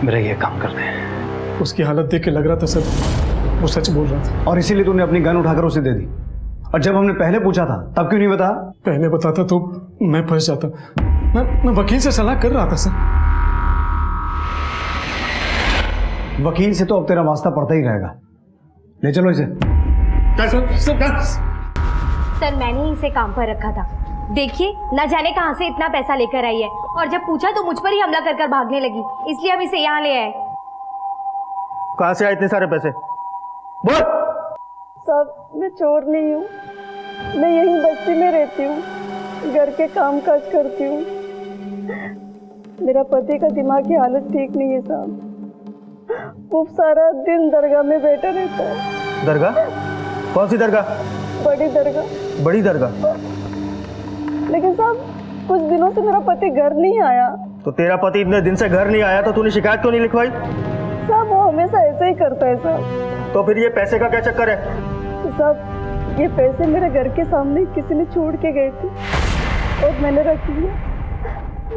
मेरा ये काम कर दे। उसकी हालत देख के लग रहा था सर वो सच बोल रहा था, और इसीलिए तूने अपनी गन उठाकर उसे दे दी। और जब हमने पहले पूछा था तब क्यों नहीं बताया? पहले बताता तो मैं फंस जाता। मैं वकील से सलाह कर रहा था सर। वकील से तो अब तेरा वास्ता पड़ता ही रहेगा। ले चलो इसे। सर मैंने ही इसे काम पर रखा था। देखिए, न जाने कहां से इतना पैसा लेकर आई है, और जब पूछा तो मुझ पर ही हमला कर भागने लगी, इसलिए हम इसे यहाँ ले आए। कहाँ से आए इतने सारे पैसे? बोल। साहब, मैं चोर नहीं हूँ, मैं यहीं बस्ती में रहती हूँ, घर के काम काज करती हूँ। मेरा पति का दिमाग की हालत ठीक नहीं है साहब, वो सारा दिन दरगाह में बैठा रहता है। दरगाह? कौन सी दरगाह? बड़ी दरगाह। बड़ी दरगाह? लेकिन साहब, कुछ दिनों से मेरा पति घर नहीं आया। तो तेरा पति इतने दिन से घर नहीं आया तो तूने शिकायत क्यों नहीं लिखवाई? साहब, वो हमेशा ऐसा ही करता है साहब। तो फिर ये पैसे का क्या चक्कर है? साहब, ये पैसे मेरे घर के सामने किसी ने छोड़ के गए थे, और मैंने रख लिया।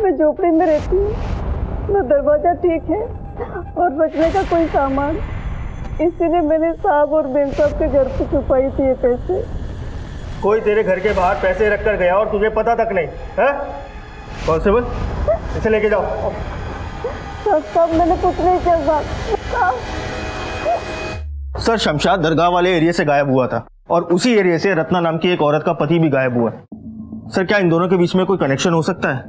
मैं झोपड़ी में रहती हूँ, न दरवाजा ठीक है और बचने का कोई सामान, इसीलिए मैंने साहब और बेन साहब के घर पे छुपाई थी ये पैसे। कोई तेरे घर के बाहर पैसे रख कर गया और तुझे पता तक नहीं है? कांस्टेबल, इसे लेके जाओ। साहब, मैंने कुछ नहीं किया। सर, शमशाद दरगाह वाले एरिया से गायब हुआ था, और उसी एरिया से रत्ना नाम की एक औरत का पति भी गायब हुआ। सर, क्या इन दोनों के बीच में कोई कनेक्शन हो सकता है?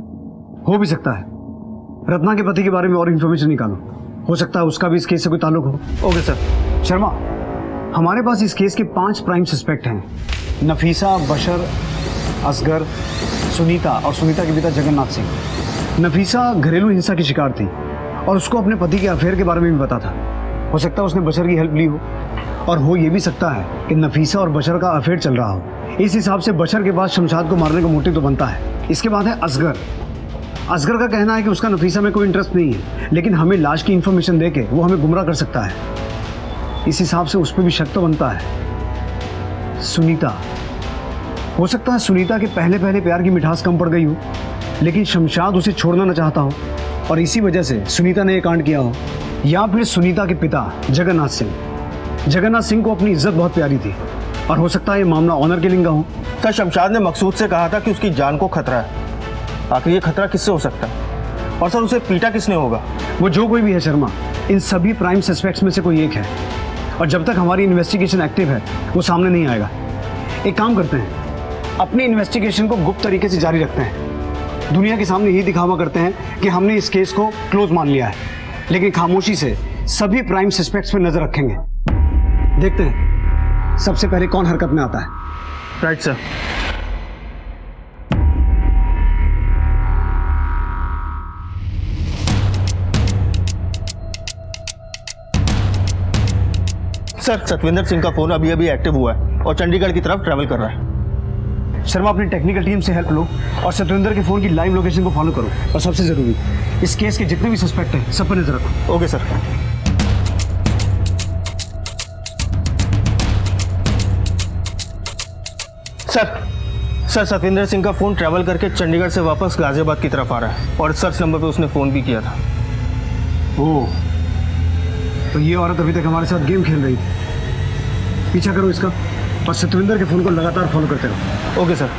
हो भी सकता है। रत्ना के पति के बारे में और इन्फॉर्मेशन निकालो, हो सकता है उसका भी इस केस से कोई ताल्लुक हो। Okay sir. शर्मा, हमारे पास इस केस के 5 प्राइम सस्पेक्ट हैं। नफीसा, बशर, असगर, सुनीता और सुनीता के पिता जगन्नाथ सिंह। नफीसा घरेलू हिंसा की शिकार थी, और उसको अपने पति के अफेयर के बारे में भी पता था। हो सकता है उसने बशर की हेल्प ली हो, और हो ये भी सकता है कि नफीसा और बशर का अफेयर चल रहा हो। इस हिसाब से बशर के बाद शमशाद को मारने का मोटिव तो बनता है। इसके बाद है असगर। असगर का कहना है कि उसका नफीसा में कोई इंटरेस्ट नहीं है, लेकिन हमें लाश की इंफॉर्मेशन देके वो हमें गुमराह कर सकता है। इस हिसाब से उस पर भी शक तो बनता है। सुनीता, हो सकता है सुनीता के पहले पहले प्यार की मिठास कम पड़ गई हो, लेकिन शमशाद उसे छोड़ना न चाहता हो और इसी वजह से सुनीता ने ये कांड किया हो। या फिर सुनीता के पिता जगन्नाथ सिंह को अपनी इज्जत बहुत प्यारी थी और हो सकता है ये मामला ऑनर किलिंग का हो। सर, शमशाद ने मकसूद से कहा था कि उसकी जान को खतरा है। आखिर ये खतरा किससे हो सकता है? और सर, उसे पीटा किसने होगा? वो जो कोई भी है शर्मा, इन सभी प्राइम सस्पेक्ट्स में से कोई एक है और जब तक हमारी इन्वेस्टिगेशन एक्टिव है वो सामने नहीं आएगा। एक काम करते हैं, अपनी इन्वेस्टिगेशन को गुप्त तरीके से जारी रखते हैं। दुनिया के सामने यही दिखावा करते हैं कि हमने इस केस को क्लोज मान लिया है, लेकिन खामोशी से सभी प्राइम सस्पेक्ट्स पर नजर रखेंगे। देखते हैं सबसे पहले कौन हरकत में आता है। Right sir. Sir, Satvinder Singh का फोन अभी अभी एक्टिव हुआ है और चंडीगढ़ की तरफ ट्रैवल कर रहा है। शर्मा, अपनी टेक्निकल टीम से हेल्प लो और सतविंदर के फोन की लाइव लोकेशन को फॉलो करो और सबसे जरूरी, इस केस के जितने भी सस्पेक्ट हैं सब पर नजर रखो। Okay sir. Sir, Satvinder Singh का फोन ट्रैवल करके चंडीगढ़ से वापस गाजियाबाद की तरफ आ रहा है और सर्च नंबर पे उसने फोन भी किया था। ओह, तो ये औरत अभी तक हमारे साथ गेम खेल रही थी। पीछा करो इसका और सतविंदर के फोन को लगातार फॉलो करते रहो। Okay sir.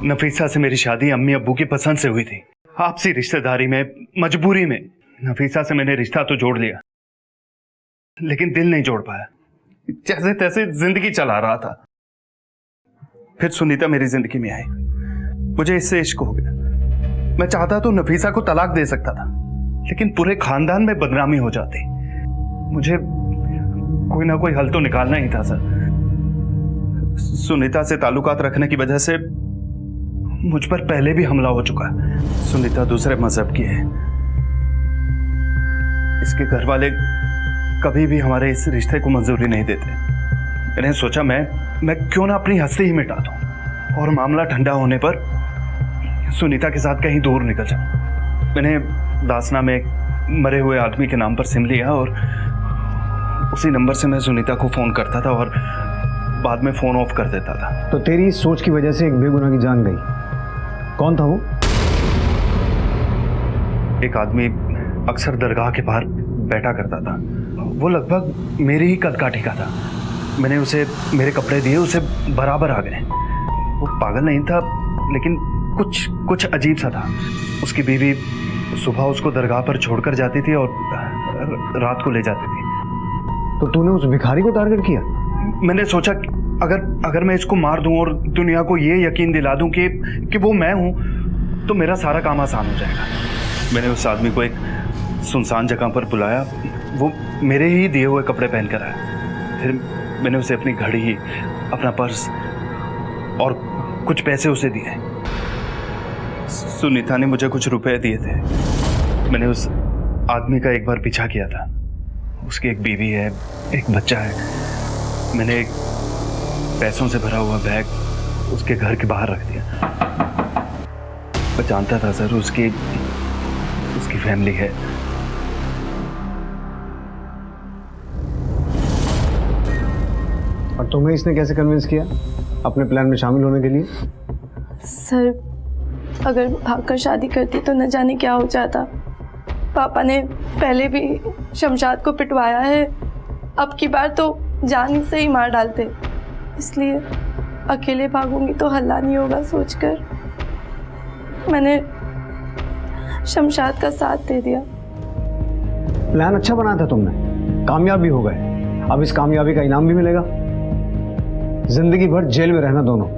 नफीसा से मेरी शादी अम्मी अब्बू की पसंद से हुई थी। आपसी रिश्तेदारी में, मजबूरी में नफीसा से मैंने रिश्ता तो जोड़ लिया, लेकिन दिल नहीं जोड़ पाया। जैसे तैसे जिंदगी चला रहा था। फिर सुनीता मेरी जिंदगी में आई, मुझे इससे इश्क हो गया। मैं चाहता तो नफीसा को तलाक दे सकता था, लेकिन पूरे खानदान में बदनामी हो जाती। मुझे कोई ना कोई हल तो निकालना ही था सर। सुनीता से ताल्लुकात रखने की वजह से मुझ पर पहले भी हमला हो चुका है। सुनीता दूसरे मजहब की है। इसके घर वाले कभी भी हमारे इस रिश्ते को मंजूरी नहीं देते। मैंने सोचा मैं क्यों ना अपनी हस्ती ही मिटा दूं और मामला ठंडा होने पर सुनीता के साथ कहीं दूर निकल जाऊं। मैंने दासना में एक मरे हुए आदमी के नाम पर सिम लिया और उसी नंबर से मैं सुनीता को फोन करता था और बाद में फोन ऑफ कर देता था। तो तेरी इस सोच की वजह से एक बेगुनाह की जान गई। कौन था वो? एक आदमी अक्सर दरगाह के बाहर बैठा करता था। वो लगभग मेरे ही कद का ठीका था। मैंने उसे मेरे कपड़े दिए, उसे बराबर आ गए। वो पागल नहीं था, लेकिन कुछ अजीब सा था। उसकी बीवी सुबह उसको दरगाह पर छोड़कर जाती थी और रात को ले जाती थी। तो तूने उस भिखारी को टारगेट किया? मैंने सोचा अगर मैं इसको मार दूं और दुनिया को ये यकीन दिला दूं कि वो मैं हूं, तो मेरा सारा काम आसान हो जाएगा। मैंने उस आदमी को एक सुनसान जगह पर बुलाया वो मेरे ही दिए हुए कपड़े पहन कर आया। फिर मैंने उसे अपनी घड़ी, अपना पर्स और कुछ पैसे उसे दिए। सुनीता ने मुझे कुछ रुपए दिए थे। मैंने उस आदमी का एक बार पीछा किया था। उसकी एक बीवी है, एक बच्चा है। मैंने एक पैसों से भरा हुआ बैग उसके घर के बाहर रख दिया। मैं जानता था सर उसकी फैमिली है। और तुम्हें इसने कैसे कन्विंस किया अपने प्लान में शामिल होने के लिए? सर, अगर भागकर शादी करती तो न जाने क्या हो जाता। पापा ने पहले भी शमशाद को पिटवाया है, अब की बार तो जान से ही मार डालते। इसलिए अकेले भागूंगी तो हल्ला नहीं होगा सोचकर मैंने शमशाद का साथ दे दिया। प्लान अच्छा बनाया था तुमने, कामयाब भी हो गए। अब इस कामयाबी का इनाम भी मिलेगा, जिंदगी भर जेल में रहना दोनों।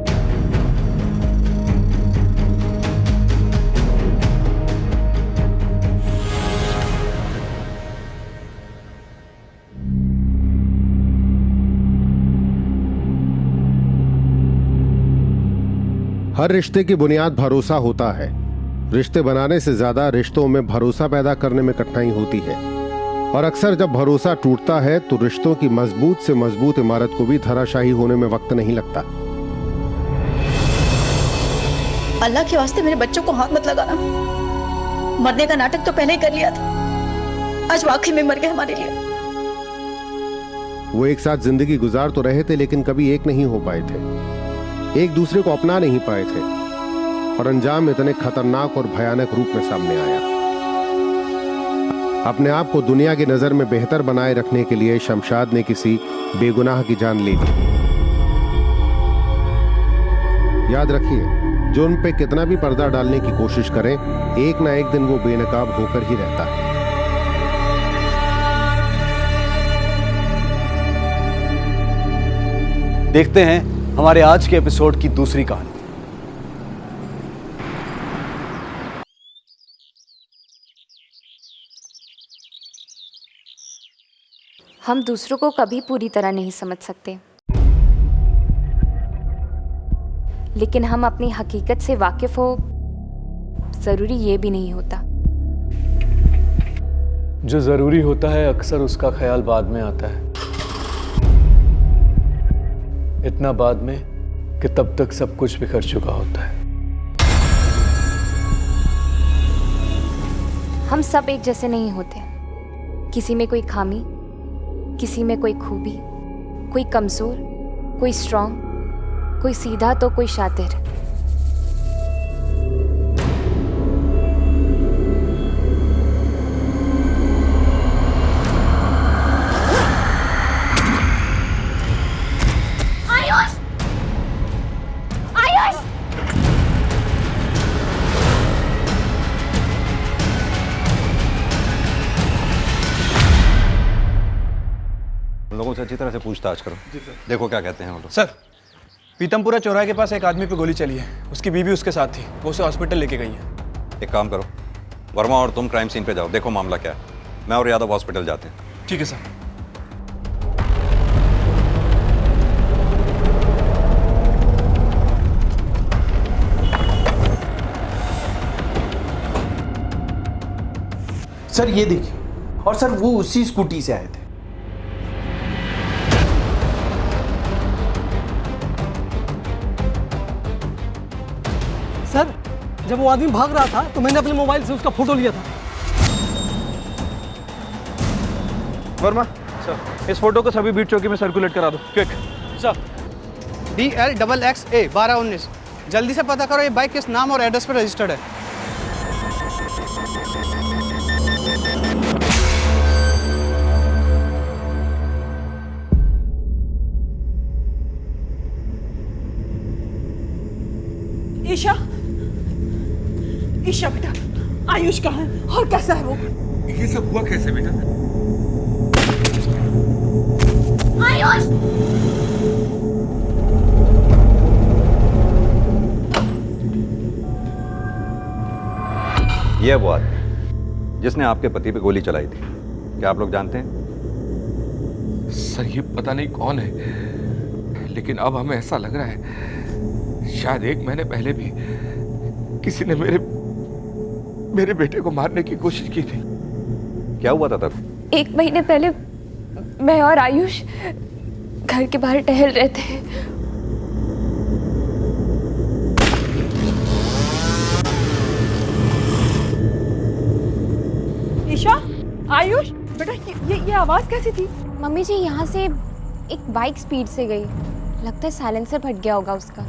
हर रिश्ते की बुनियाद भरोसा होता है। रिश्ते बनाने से ज्यादा रिश्तों में भरोसा पैदा करने में कठिनाई होती है, और अक्सर जब भरोसा टूटता है तो रिश्तों की मजबूत से मजबूत इमारत को भी धराशायी होने में वक्त नहीं लगता। अल्लाह के वास्ते मेरे बच्चों को हाथ मत लगाना। मरने का नाटक तो पहले ही कर लिया था, आज वाकई में मर गए हमारे लिए। वो एक साथ जिंदगी गुजार तो रहे थे, लेकिन कभी एक नहीं हो पाए थे, एक दूसरे को अपना नहीं पाए थे, और अंजाम इतने खतरनाक और भयानक रूप में सामने आया। अपने आप को दुनिया की नजर में बेहतर बनाए रखने के लिए शमशाद ने किसी बेगुनाह की जान ले ली। याद रखिए, जो उन पे कितना भी पर्दा डालने की कोशिश करें, एक ना एक दिन वो बेनकाब होकर ही रहता है। देखते हैं हमारे आज के एपिसोड की दूसरी कहानी। हम दूसरों को कभी पूरी तरह नहीं समझ सकते, लेकिन हम अपनी हकीकत से वाकिफ हो जरूरी ये भी नहीं होता। जो जरूरी होता है अक्सर उसका ख्याल बाद में आता है, इतना बाद में कि तब तक सब कुछ बिखर चुका होता है। हम सब एक जैसे नहीं होते, किसी में कोई खामी, किसी में कोई खूबी, कोई कमजोर, कोई स्ट्रांग, कोई सीधा तो कोई शातिर। आयुष! आयुष! लोगों से अच्छी तरह से पूछताछ करो। देखो क्या कहते हैं वो लोग। सर, पीतमपुरा चौराहे के पास एक आदमी पे गोली चली है, उसकी बीवी उसके साथ थी, वो उसे हॉस्पिटल लेके गई है। एक काम करो, वर्मा और तुम क्राइम सीन पे जाओ, देखो मामला क्या है। मैं और यादव हॉस्पिटल जाते हैं। ठीक है सर। सर ये देखिए, और सर वो उसी स्कूटी से आए थे। सर, जब वो आदमी भाग रहा था तो मैंने अपने मोबाइल से उसका फोटो लिया था। वर्मा सर, इस फोटो को सभी बीट चौकी में सर्कुलेट करा दो, quick. Sir, DL XX A 1219, जल्दी से पता करो ये बाइक किस नाम और एड्रेस पर रजिस्टर्ड है। ईशा, ईशा बेटा, आयुष कहाँ है और कैसा है वो? ये सब हुआ कैसे बेटा? आयुष! ये वो आदमी जिसने आपके पति पे गोली चलाई थी, क्या आप लोग जानते हैं? सर ये पता नहीं कौन है, लेकिन अब हमें ऐसा लग रहा है शायद 1 महीने पहले भी किसी ने मेरे बेटे को मारने की कोशिश की थी। क्या हुआ था तब? 1 महीने पहले मैं और आयुष घर के बाहर टहल रहे थे। ईशा, आयुष, बेटा ये आवाज कैसी थी? मम्मी जी यहाँ से एक बाइक स्पीड से गई, लगता है साइलेंसर फट गया होगा उसका।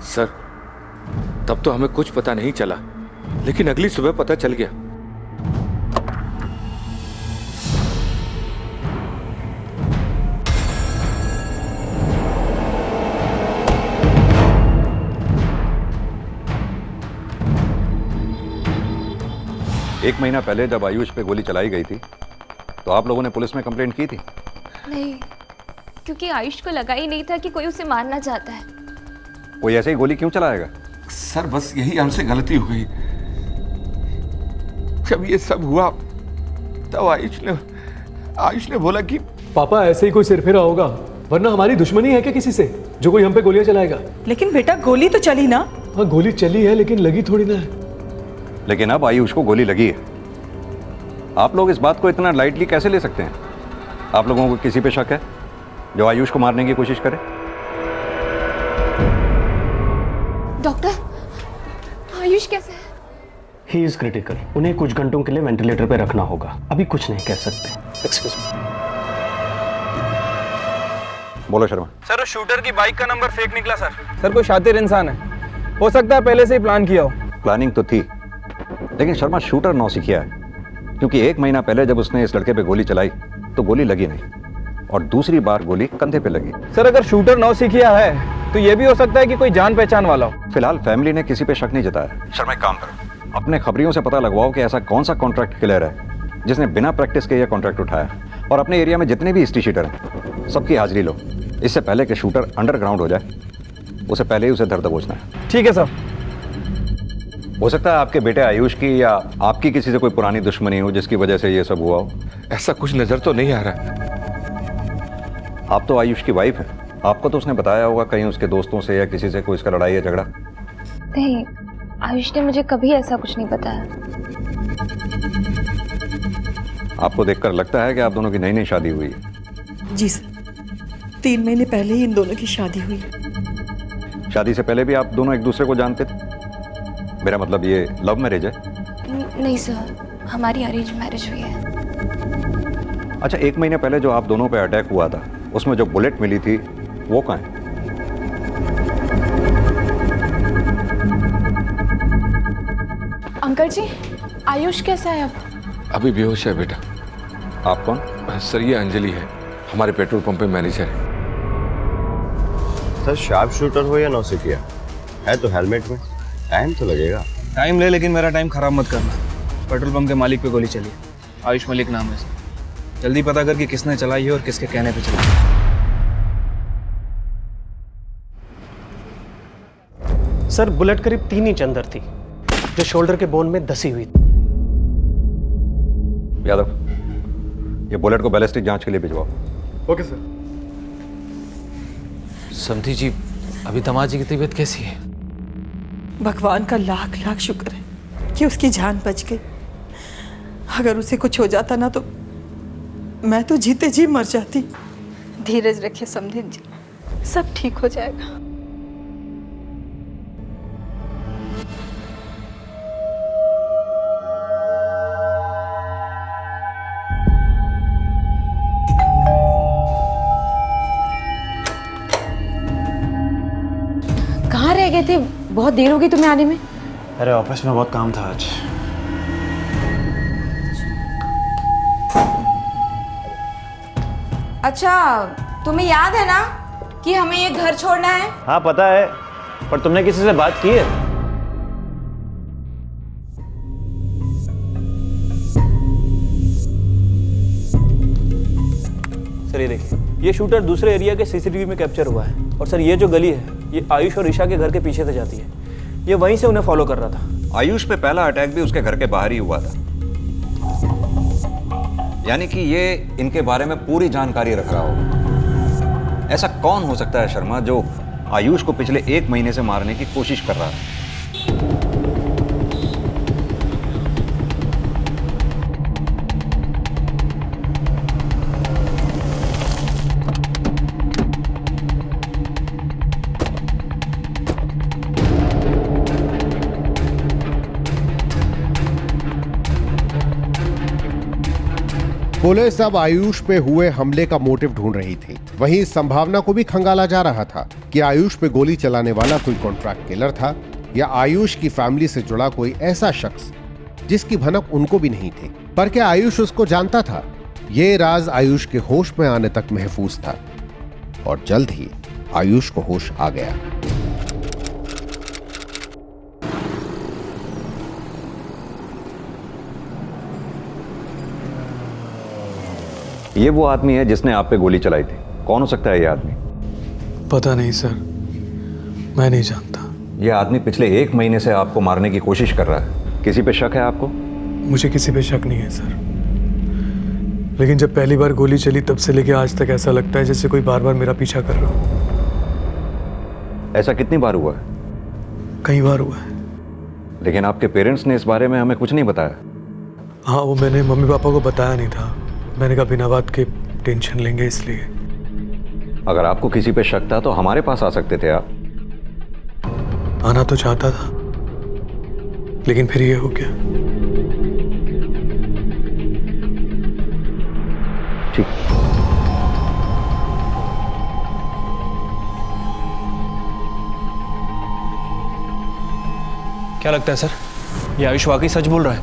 सर तब तो हमें कुछ पता नहीं चला, लेकिन अगली सुबह पता चल गया। एक महीना पहले जब आयुष पे गोली चलाई गई थी तो आप लोगों ने पुलिस में कंप्लेंट की थी? नहीं, क्योंकि आयुष को लगा ही नहीं था कि कोई उसे मारना चाहता है। कोई ऐसे ही गोली क्यों चलाएगा? सर बस यही हमसे गलती हो गई। जब ये सब हुआ तब आयुष ने बोला कि पापा ऐसे ही कोई सिरफिरा होगा, वरना हमारी दुश्मनी है क्या किसी से जो कोई हम पे गोलियां चलाएगा? लेकिन बेटा गोली तो चली ना। हाँ गोली चली है, लेकिन लगी थोड़ी ना है। लेकिन अब आयुष को गोली लगी है। आप लोग इस बात को इतना लाइटली कैसे ले सकते हैं? आप लोगों को किसी पे शक है जो आयुष को मारने की कोशिश करे? डॉक्टर, आयुष कैसे है? He is critical. उन्हें कुछ घंटों के लिए वेंटिलेटर पे रखना होगा। अभी कुछ नहीं कह सकते। Excuse me. बोलो शर्मा। सर वो शूटर की बाइक का नंबर फेक निकला सर। सर कोई शातिर इंसान है, हो सकता है पहले से ही प्लान किया हो। प्लानिंग तो थी, लेकिन शर्मा शूटर नौसिखिया है, क्योंकि 1 महीना पहले जब उसने इस लड़के पे गोली चलाई तो गोली लगी नहीं, और दूसरी बार गोली कंधे पे लगी। सर अगर शूटर नौसिखिया है तो ये भी हो सकता है कि कोई जान पहचान वाला हो। फिलहाल फैमिली ने किसी पे शक नहीं जताया। शर्मा एक काम करो, अपने खबरियों से पता लगवाओ कि ऐसा कौन सा कॉन्ट्रैक्ट किलर है जिसने बिना प्रैक्टिस के यह कॉन्ट्रैक्ट उठाया, और अपने एरिया में जितने भी हिस्ट्री शीटर हैं सबकी हाजिरी लो। इससे पहले कि शूटर अंडरग्राउंड हो जाए, उसे पहले ही उसे धर दबोचना है। ठीक है सर। हो सकता है आपके बेटे आयुष की या आपकी किसी से कोई पुरानी दुश्मनी हो जिसकी वजह से ये सब हुआ हो। ऐसा कुछ नजर तो नहीं आ रहा। आप तो आयुष की वाइफ है, आपको तो उसने बताया होगा कहीं उसके दोस्तों से या किसी से कोई इसका लड़ाई या झगड़ा? नहीं, आयुष ने मुझे कभी ऐसा कुछ नहीं बताया। आपको देखकर लगता है कि आप दोनों की नई शादी हुई है। जी सर, 3 महीने पहले ही इन दोनों की शादी हुई है। शादी से पहले भी आप दोनों एक दूसरे को जानते थे? मेरा मतलब ये लव मैरिज है? नहीं सर, हमारी अरेंज मैरिज हुई है। अच्छा, 1 महीने पहले जो आप दोनों पे अटैक हुआ था उसमें जो बुलेट मिली थी वो कहाँ है? अंकल जी, आयुष कैसा है अब? अभी बेहोश है बेटा। आप कौन? सर ये अंजलि है, हमारे पेट्रोल पंप पे मैनेजर है। सर शार्प शूटर हो या नौसिखिया है तो हेलमेट में टाइम तो लगेगा। टाइम ले, लेकिन मेरा टाइम खराब मत करना। पेट्रोल पंप के मालिक पे गोली चली है, आयुष मलिक नाम है। जल्दी पता कर कि किसने चलाई है और किसके कहने पे चलाई है। सर बुलेट करीब 3 इंच अंदर थी, जो शोल्डर के बोन में धसी हुई थी। यादव, ये बुलेट को बैलिस्टिक जांच के लिए भिजवाओ। Okay sir. समधी जी, अभी दामाद जी की तबीयत कैसी है? भगवान का लाख लाख शुक्र है कि उसकी जान बच गई। अगर उसे कुछ हो जाता ना तो मैं तो जीते जी मर जाती। धीरज रखिए समधिन जी, सब ठीक हो जाएगा। कहाँ रह गए थे? बहुत देर हो गई तुम्हें आने में। अरे ऑफिस में बहुत काम था आज। अच्छा, तुम्हें याद है ना कि हमें ये घर छोड़ना है? हाँ पता है, पर तुमने किसी से बात की है? सर ये देखिए, ये शूटर दूसरे एरिया के सीसीटीवी में कैप्चर हुआ है। और सर ये जो गली है ये आयुष और ईशा के घर के पीछे से जाती है। ये वहीं से उन्हें फॉलो कर रहा था। आयुष पे पहला अटैक भी उसके घर के बाहर ही हुआ था। यानी कि ये इनके बारे में पूरी जानकारी रख रहा होगा। ऐसा कौन हो सकता है शर्मा जो आयुष को पिछले 1 महीने से मारने की कोशिश कर रहा है? पुलिस अब आयुष पे हुए हमले का मोटिव ढूंढ रही थी। वहीं इस संभावना को भी खंगाला जा रहा था कि आयुष पे गोली चलाने वाला कोई कॉन्ट्रैक्ट किलर था या आयुष की फैमिली से जुड़ा कोई ऐसा शख्स जिसकी भनक उनको भी नहीं थी। पर क्या आयुष उसको जानता था? ये राज आयुष के होश में आने तक महफूज था और जल्द ही आयुष को होश आ गया। ये वो आदमी है जिसने आप पे गोली चलाई थी। कौन हो सकता है ये आदमी? पता नहीं सर, मैं नहीं जानता। ये आदमी पिछले 1 महीने से आपको मारने की कोशिश कर रहा है। किसी पे शक है आपको? मुझे किसी पे शक नहीं है सर, लेकिन जब पहली बार गोली चली तब से लेके आज तक ऐसा लगता है जैसे कोई बार बार मेरा पीछा कर रहा हो। ऐसा कितनी बार हुआ है? कई बार हुआ है। लेकिन आपके पेरेंट्स ने इस बारे में हमें कुछ नहीं बताया। हाँ, वो मैंने मम्मी पापा को बताया नहीं था। मैंने कहा बिना बात के टेंशन लेंगे, इसलिए। अगर आपको किसी पे शक था तो हमारे पास आ सकते थे आप। आना तो चाहता था, लेकिन फिर ये हो गया। ठीक। क्या लगता है सर, ये आयुष वाकई सच बोल रहा है?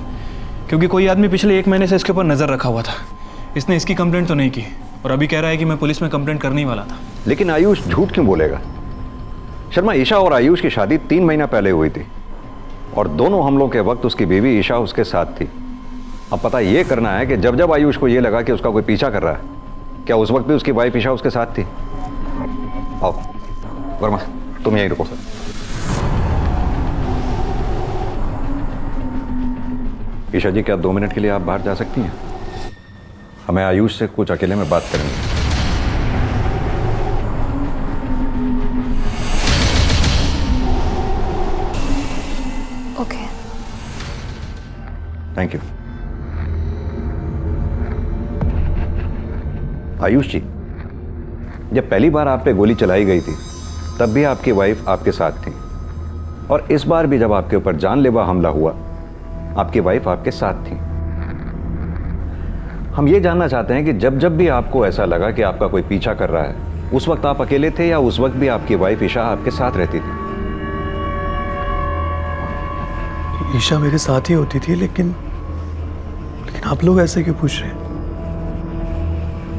क्योंकि कोई आदमी पिछले 1 महीने से इसके ऊपर नजर रखा हुआ था। इसने इसकी कंप्लेंट तो नहीं की और अभी कह रहा है कि मैं पुलिस में कंप्लेंट करने ही वाला था। लेकिन आयुष झूठ क्यों बोलेगा? शर्मा, ईशा और आयुष की शादी 3 महीना पहले हुई थी और दोनों हमलों के वक्त उसकी बीवी ईशा उसके साथ थी। अब पता ये करना है कि जब जब आयुष को ये लगा कि उसका कोई पीछा कर रहा है, क्या उस वक्त भी उसकी वाइफ ईशा उसके साथ थी? आओ वर्मा, तुम यहीं रुको सर। ईशा जी, क्या 2 मिनट के लिए आप बाहर जा सकती हैं? हमें आयुष से कुछ अकेले में बात करनी है। Okay. Thank you. Ayush ji, जब पहली बार आप पे गोली चलाई गई थी तब भी आपकी वाइफ आपके साथ थी और इस बार भी जब आपके ऊपर जानलेवा हमला हुआ आपकी वाइफ आपके साथ थी। हम ये जानना चाहते हैं कि जब जब भी आपको ऐसा लगा कि आपका कोई पीछा कर रहा है, उस वक्त आप अकेले थे या उस वक्त भी आपकी वाइफ ईशा आपके साथ रहती थी? ईशा मेरे साथ ही होती थी, लेकिन आप लोग ऐसे क्यों पूछ रहे हैं?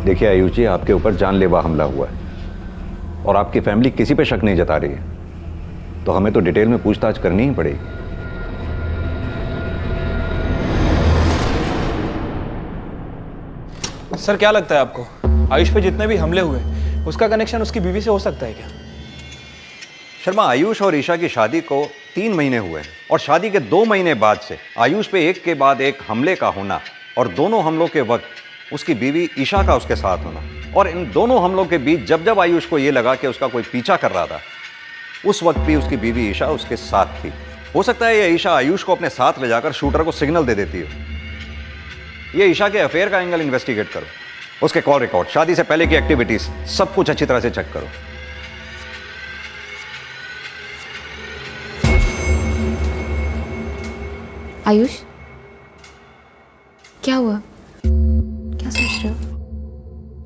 देखिए आयुष जी, आपके ऊपर जानलेवा हमला हुआ है और आपकी फैमिली किसी पे शक नहीं जता रही है, तो हमें तो डिटेल में पूछताछ करनी ही पड़ेगी। सर, क्या लगता है आपको, आयुष पे जितने भी हमले हुए उसका कनेक्शन उसकी बीवी से हो सकता है क्या? शर्मा, आयुष और ईशा की शादी को 3 महीने हुए और शादी के 2 महीने बाद से आयुष पे एक के बाद एक हमले का होना और दोनों हमलों के वक्त उसकी बीवी ईशा का उसके साथ होना, और इन दोनों हमलों के बीच जब जब आयुष को यह लगा कि उसका कोई पीछा कर रहा था, उस वक्त भी उसकी बीवी ईशा उसके साथ थी। हो सकता है ये ईशा आयुष को अपने साथ ले जाकर शूटर को सिग्नल दे देती है। ये ईशा के अफेयर का एंगल इन्वेस्टिगेट करो, उसके कॉल रिकॉर्ड, शादी से पहले की एक्टिविटीज, सब कुछ अच्छी तरह से चेक करो। आयुष, क्या हुआ? क्या सोच रहे हो?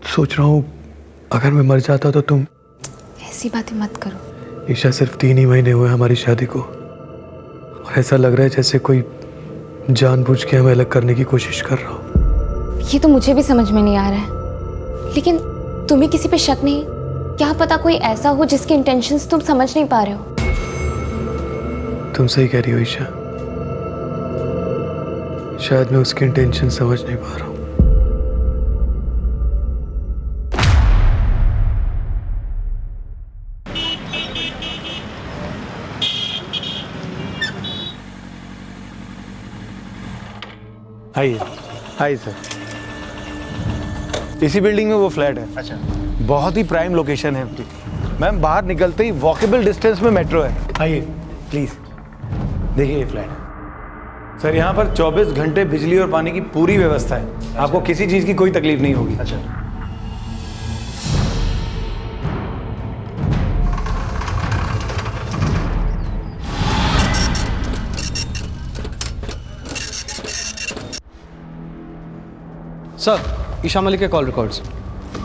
सोच रहा हूँ अगर मैं मर जाता तो तुम। ऐसी बातें मत करो। ईशा, सिर्फ 3 ही महीने हुए हमारी शादी को और ऐसा लग रहा है जैसे कोई जानबूझ के हमें अलग करने की कोशिश कर रहा हो। ये तो मुझे भी समझ में नहीं आ रहा है, लेकिन तुम्हें किसी पे शक नहीं? क्या पता कोई ऐसा हो जिसके इंटेंशंस तुम समझ नहीं पा रहे हो। तुम सही कह रही हो ईशा, शायद मैं उसकी इंटेंशन समझ नहीं पा रहा हूँ। आइए। आइए सर। इसी बिल्डिंग में वो फ्लैट है। अच्छा, बहुत ही प्राइम लोकेशन है मैम, बाहर निकलते ही वॉकेबल डिस्टेंस में मेट्रो है। आइए प्लीज, देखिए ये फ्लैट है सर। यहाँ पर 24 घंटे बिजली और पानी की पूरी व्यवस्था है। आपको किसी चीज की कोई तकलीफ नहीं होगी। अच्छा। सर, ईशा मलिक के कॉल रिकॉर्ड्स।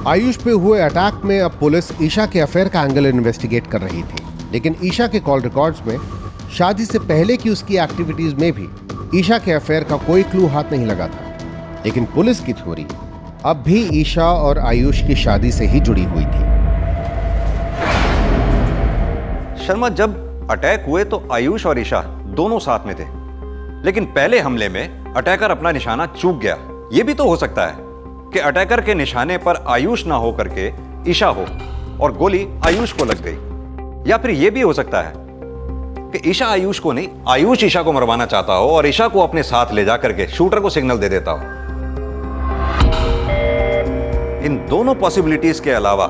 आयुष पे हुए अटैक में अब पुलिस ईशा के अफेयर का एंगल इन्वेस्टिगेट कर रही थी, लेकिन ईशा के कॉल रिकॉर्ड्स में शादी से पहले की उसकी एक्टिविटीज में भी ईशा के अफेयर का कोई क्लू हाथ नहीं लगा था। लेकिन पुलिस की थ्योरी अब भी ईशा और आयुष की शादी से ही जुड़ी हुई थी। शर्मा, जब अटैक हुए तो आयुष और ईशा दोनों साथ में थे, लेकिन पहले हमले में अटैकर अपना निशाना चूक गया। यह भी तो हो सकता है कि अटैकर के निशाने पर आयुष ना हो करके ईशा हो और गोली आयुष को लग गई। या फिर यह भी हो सकता है कि ईशा आयुष को नहीं, आयुष ईशा को मरवाना चाहता हो और ईशा को अपने साथ ले जाकर के शूटर को सिग्नल दे देता हो। इन दोनों पॉसिबिलिटीज के अलावा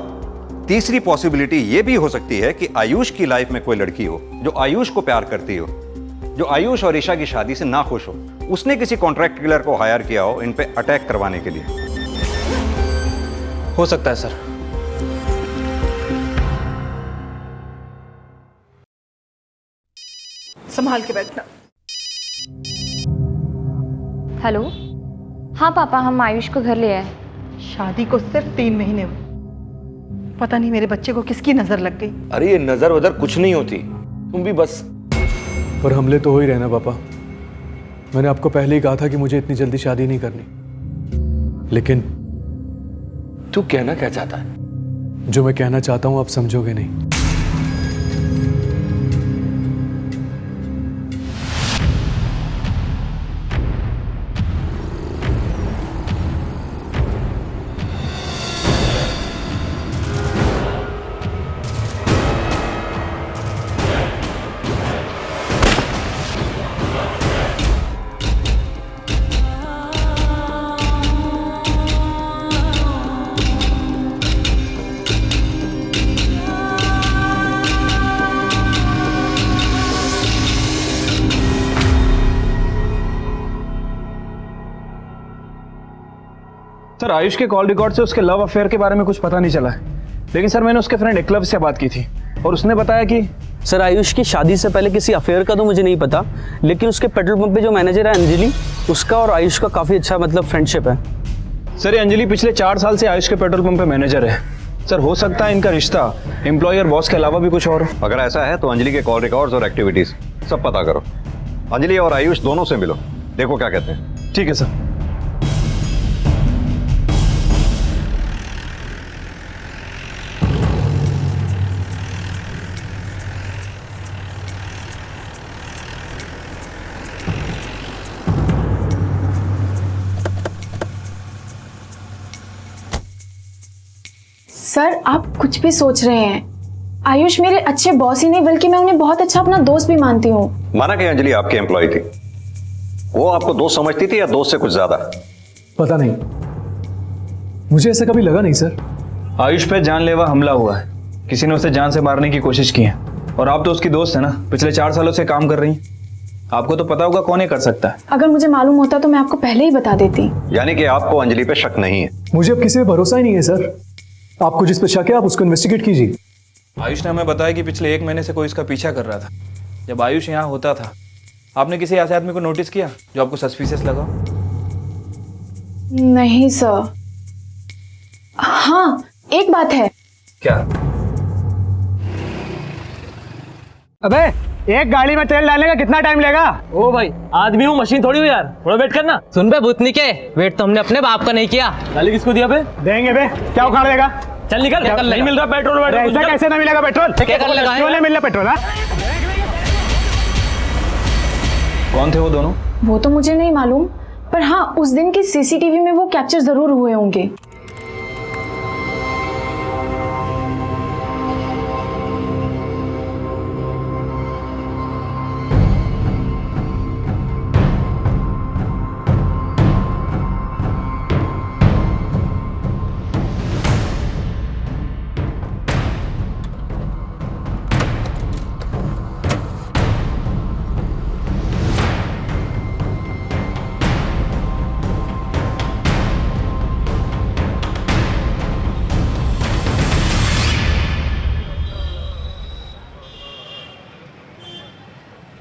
तीसरी पॉसिबिलिटी यह भी हो सकती है कि आयुष की लाइफ में कोई लड़की हो जो आयुष को प्यार करती हो, जो आयुष और ईशा की शादी से ना खुश हो। उसने किसी कॉन्ट्रैक्ट किलर को हायर किया हो इन पे अटैक करवाने के लिए। हो सकता है सर। संभाल के बैठना। हेलो, हाँ पापा, हम आयुष को घर ले आए। शादी को सिर्फ 3 महीने हुए, पता नहीं मेरे बच्चे को किसकी नजर लग गई। अरे ये नजर वजर कुछ नहीं होती, तुम भी बस। पर हमले तो हो ही रहे ना पापा। मैंने आपको पहले ही कहा था कि मुझे इतनी जल्दी शादी नहीं करनी। लेकिन तू कहना क्या चाहता है? जो मैं कहना चाहता हूं आप समझोगे नहीं। सर, आयुष के कॉल रिकॉर्ड से उसके लव अफेयर के बारे में कुछ पता नहीं चला है, लेकिन सर मैंने उसके फ्रेंड एकलव से बात की थी और उसने बताया कि सर आयुष की शादी से पहले किसी अफेयर का तो मुझे नहीं पता, लेकिन उसके पेट्रोल पंप पे जो मैनेजर है अंजलि, उसका और आयुष का काफ़ी अच्छा मतलब फ्रेंडशिप है। सर, ये अंजलि पिछले 4 साल से आयुष के पेट्रोल पंप पे मैनेजर है। सर, हो सकता है इनका रिश्ता एम्प्लॉयर बॉस के अलावा भी कुछ और हो। अगर ऐसा है तो अंजलि के कॉल रिकॉर्ड्स और एक्टिविटीज सब पता करो। अंजलि और आयुष दोनों से मिलो, देखो क्या कहते हैं। ठीक है सर। सर, आप कुछ भी सोच रहे हैं। आयुष मेरे अच्छे बॉस ही नहीं बल्कि मैं उन्हें बहुत अच्छा अपना दोस्त भी मानती हूँ। माना कि अंजलि आपकी एम्प्लॉय थी, वो आपको दोस्त समझती थी या दोस्त से कुछ ज्यादा? पता नहीं, मुझे ऐसा कभी लगा नहीं सर। आयुष पे जानलेवा हमला हुआ है, किसी ने उसे जान से मारने की कोशिश की है और आप तो उसकी दोस्त है ना, पिछले 4 सालों से काम कर रही हैं। आपको तो पता होगा कौन ये कर सकता है। अगर मुझे मालूम होता तो मैं आपको पहले ही बता देती। यानी कि आपको अंजलि पे शक नहीं है? मुझे अब किसी पे भरोसा ही नहीं है सर। आपको जिस पे शक है आप उसको इन्वेस्टिगेट कीजिए। आयुष ने हमें बताया कि पिछले 1 महीने से कोई इसका पीछा कर रहा था। जब आयुष यहाँ होता था, आपने किसी ऐसे आदमी को नोटिस किया जो आपको सस्पिशियस लगा? नहीं सर। हाँ, एक बात है। क्या? अबे, एक गाड़ी में तेल डालने का कितना टाइम लेगा? ओ भाई, आदमी हूँ मशीन थोड़ी हूँ यार, थोड़ा वेट करना। सुन बे भूतनी के, वेट तो हमने अपने बाप का नहीं किया। गाली किसको दिया बे? देंगे बे, क्या उखाड़ देगा? चल निकल, नहीं मिल रहा पेट्रोल। ऐसा कैसे नहीं मिलेगा पेट्रोल? क्यों नहीं मिल रहा पेट्रोल? कौन थे वो दोनों? वो तो मुझे नहीं मालूम, पर हाँ उस दिन की सीसीटीवी में वो कैप्चर जरूर हुए होंगे।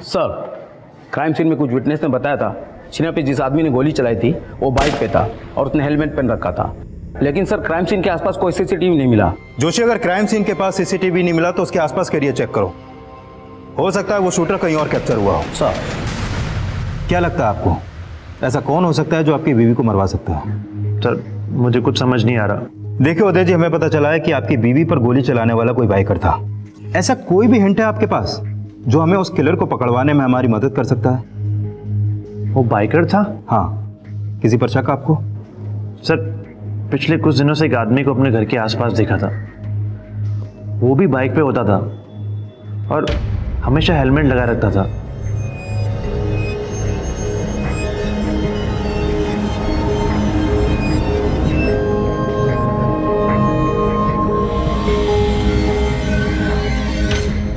सर, क्राइम सीन में कुछ विटनेस ने बताया था शीना पे जिस आदमी ने गोली चलाई थी वो बाइक पे था और उसने हेलमेट पहन रखा था। लेकिन सर क्राइम सीन के आसपास कोई सीसीटीवी नहीं मिला। जोशी, अगर क्राइम सीन के पास सीसीटीवी नहीं मिला तो उसके आसपास का एरिया चेक करो। हो सकता है वो शूटर कहीं और कैप्चर हुआ हो। सर, क्या लगता है आपको ऐसा कौन हो सकता है जो आपकी बीवी को मरवा सकता है? सर मुझे कुछ समझ नहीं आ रहा। देखिए उदय जी, हमें पता चला है कि आपकी बीवी पर गोली चलाने वाला कोई बाइकर था। ऐसा कोई भी हिंट है आपके पास जो हमें उस किलर को पकड़वाने में हमारी मदद कर सकता है? वो बाइकर था? हाँ। किसी पर शक आपको? सर पिछले कुछ दिनों से एक आदमी को अपने घर के आसपास देखा था। वो भी बाइक पे होता था और हमेशा हेलमेट लगा रखता था।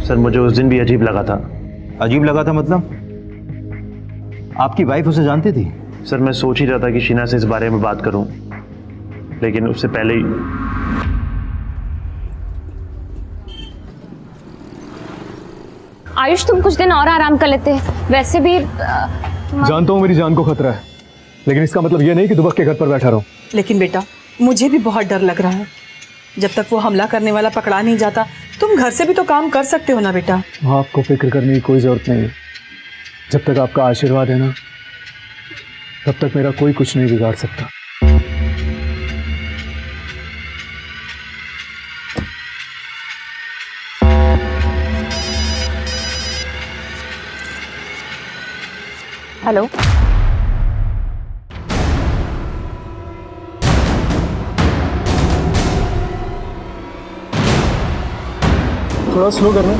सर मुझे उस दिन भी अजीब लगा था। अजीब लगा था मतलब? आपकी वाइफ उसे जानती थी? सर मैं सोच ही रहा था कि शीना से इस बारे में बात करूं, लेकिन उससे पहले ही आयुष तुम कुछ दिन और आराम कर लेते हैं। वैसे भी जानता हूँ मेरी जान को खतरा है, लेकिन इसका मतलब ये नहीं कि दुबक के घर पर बैठा रहूं। लेकिन बेटा मुझे भी बहुत डर लग रहा है। जब तक वो हमला करने वाला पकड़ा नहीं जाता तुम घर से भी तो काम कर सकते हो ना बेटा। आपको फिक्र करने की कोई जरूरत नहीं है। जब तक आपका आशीर्वाद है ना, तब तक मेरा कोई कुछ नहीं बिगाड़ सकता। हेलो, थोड़ा स्लो करना।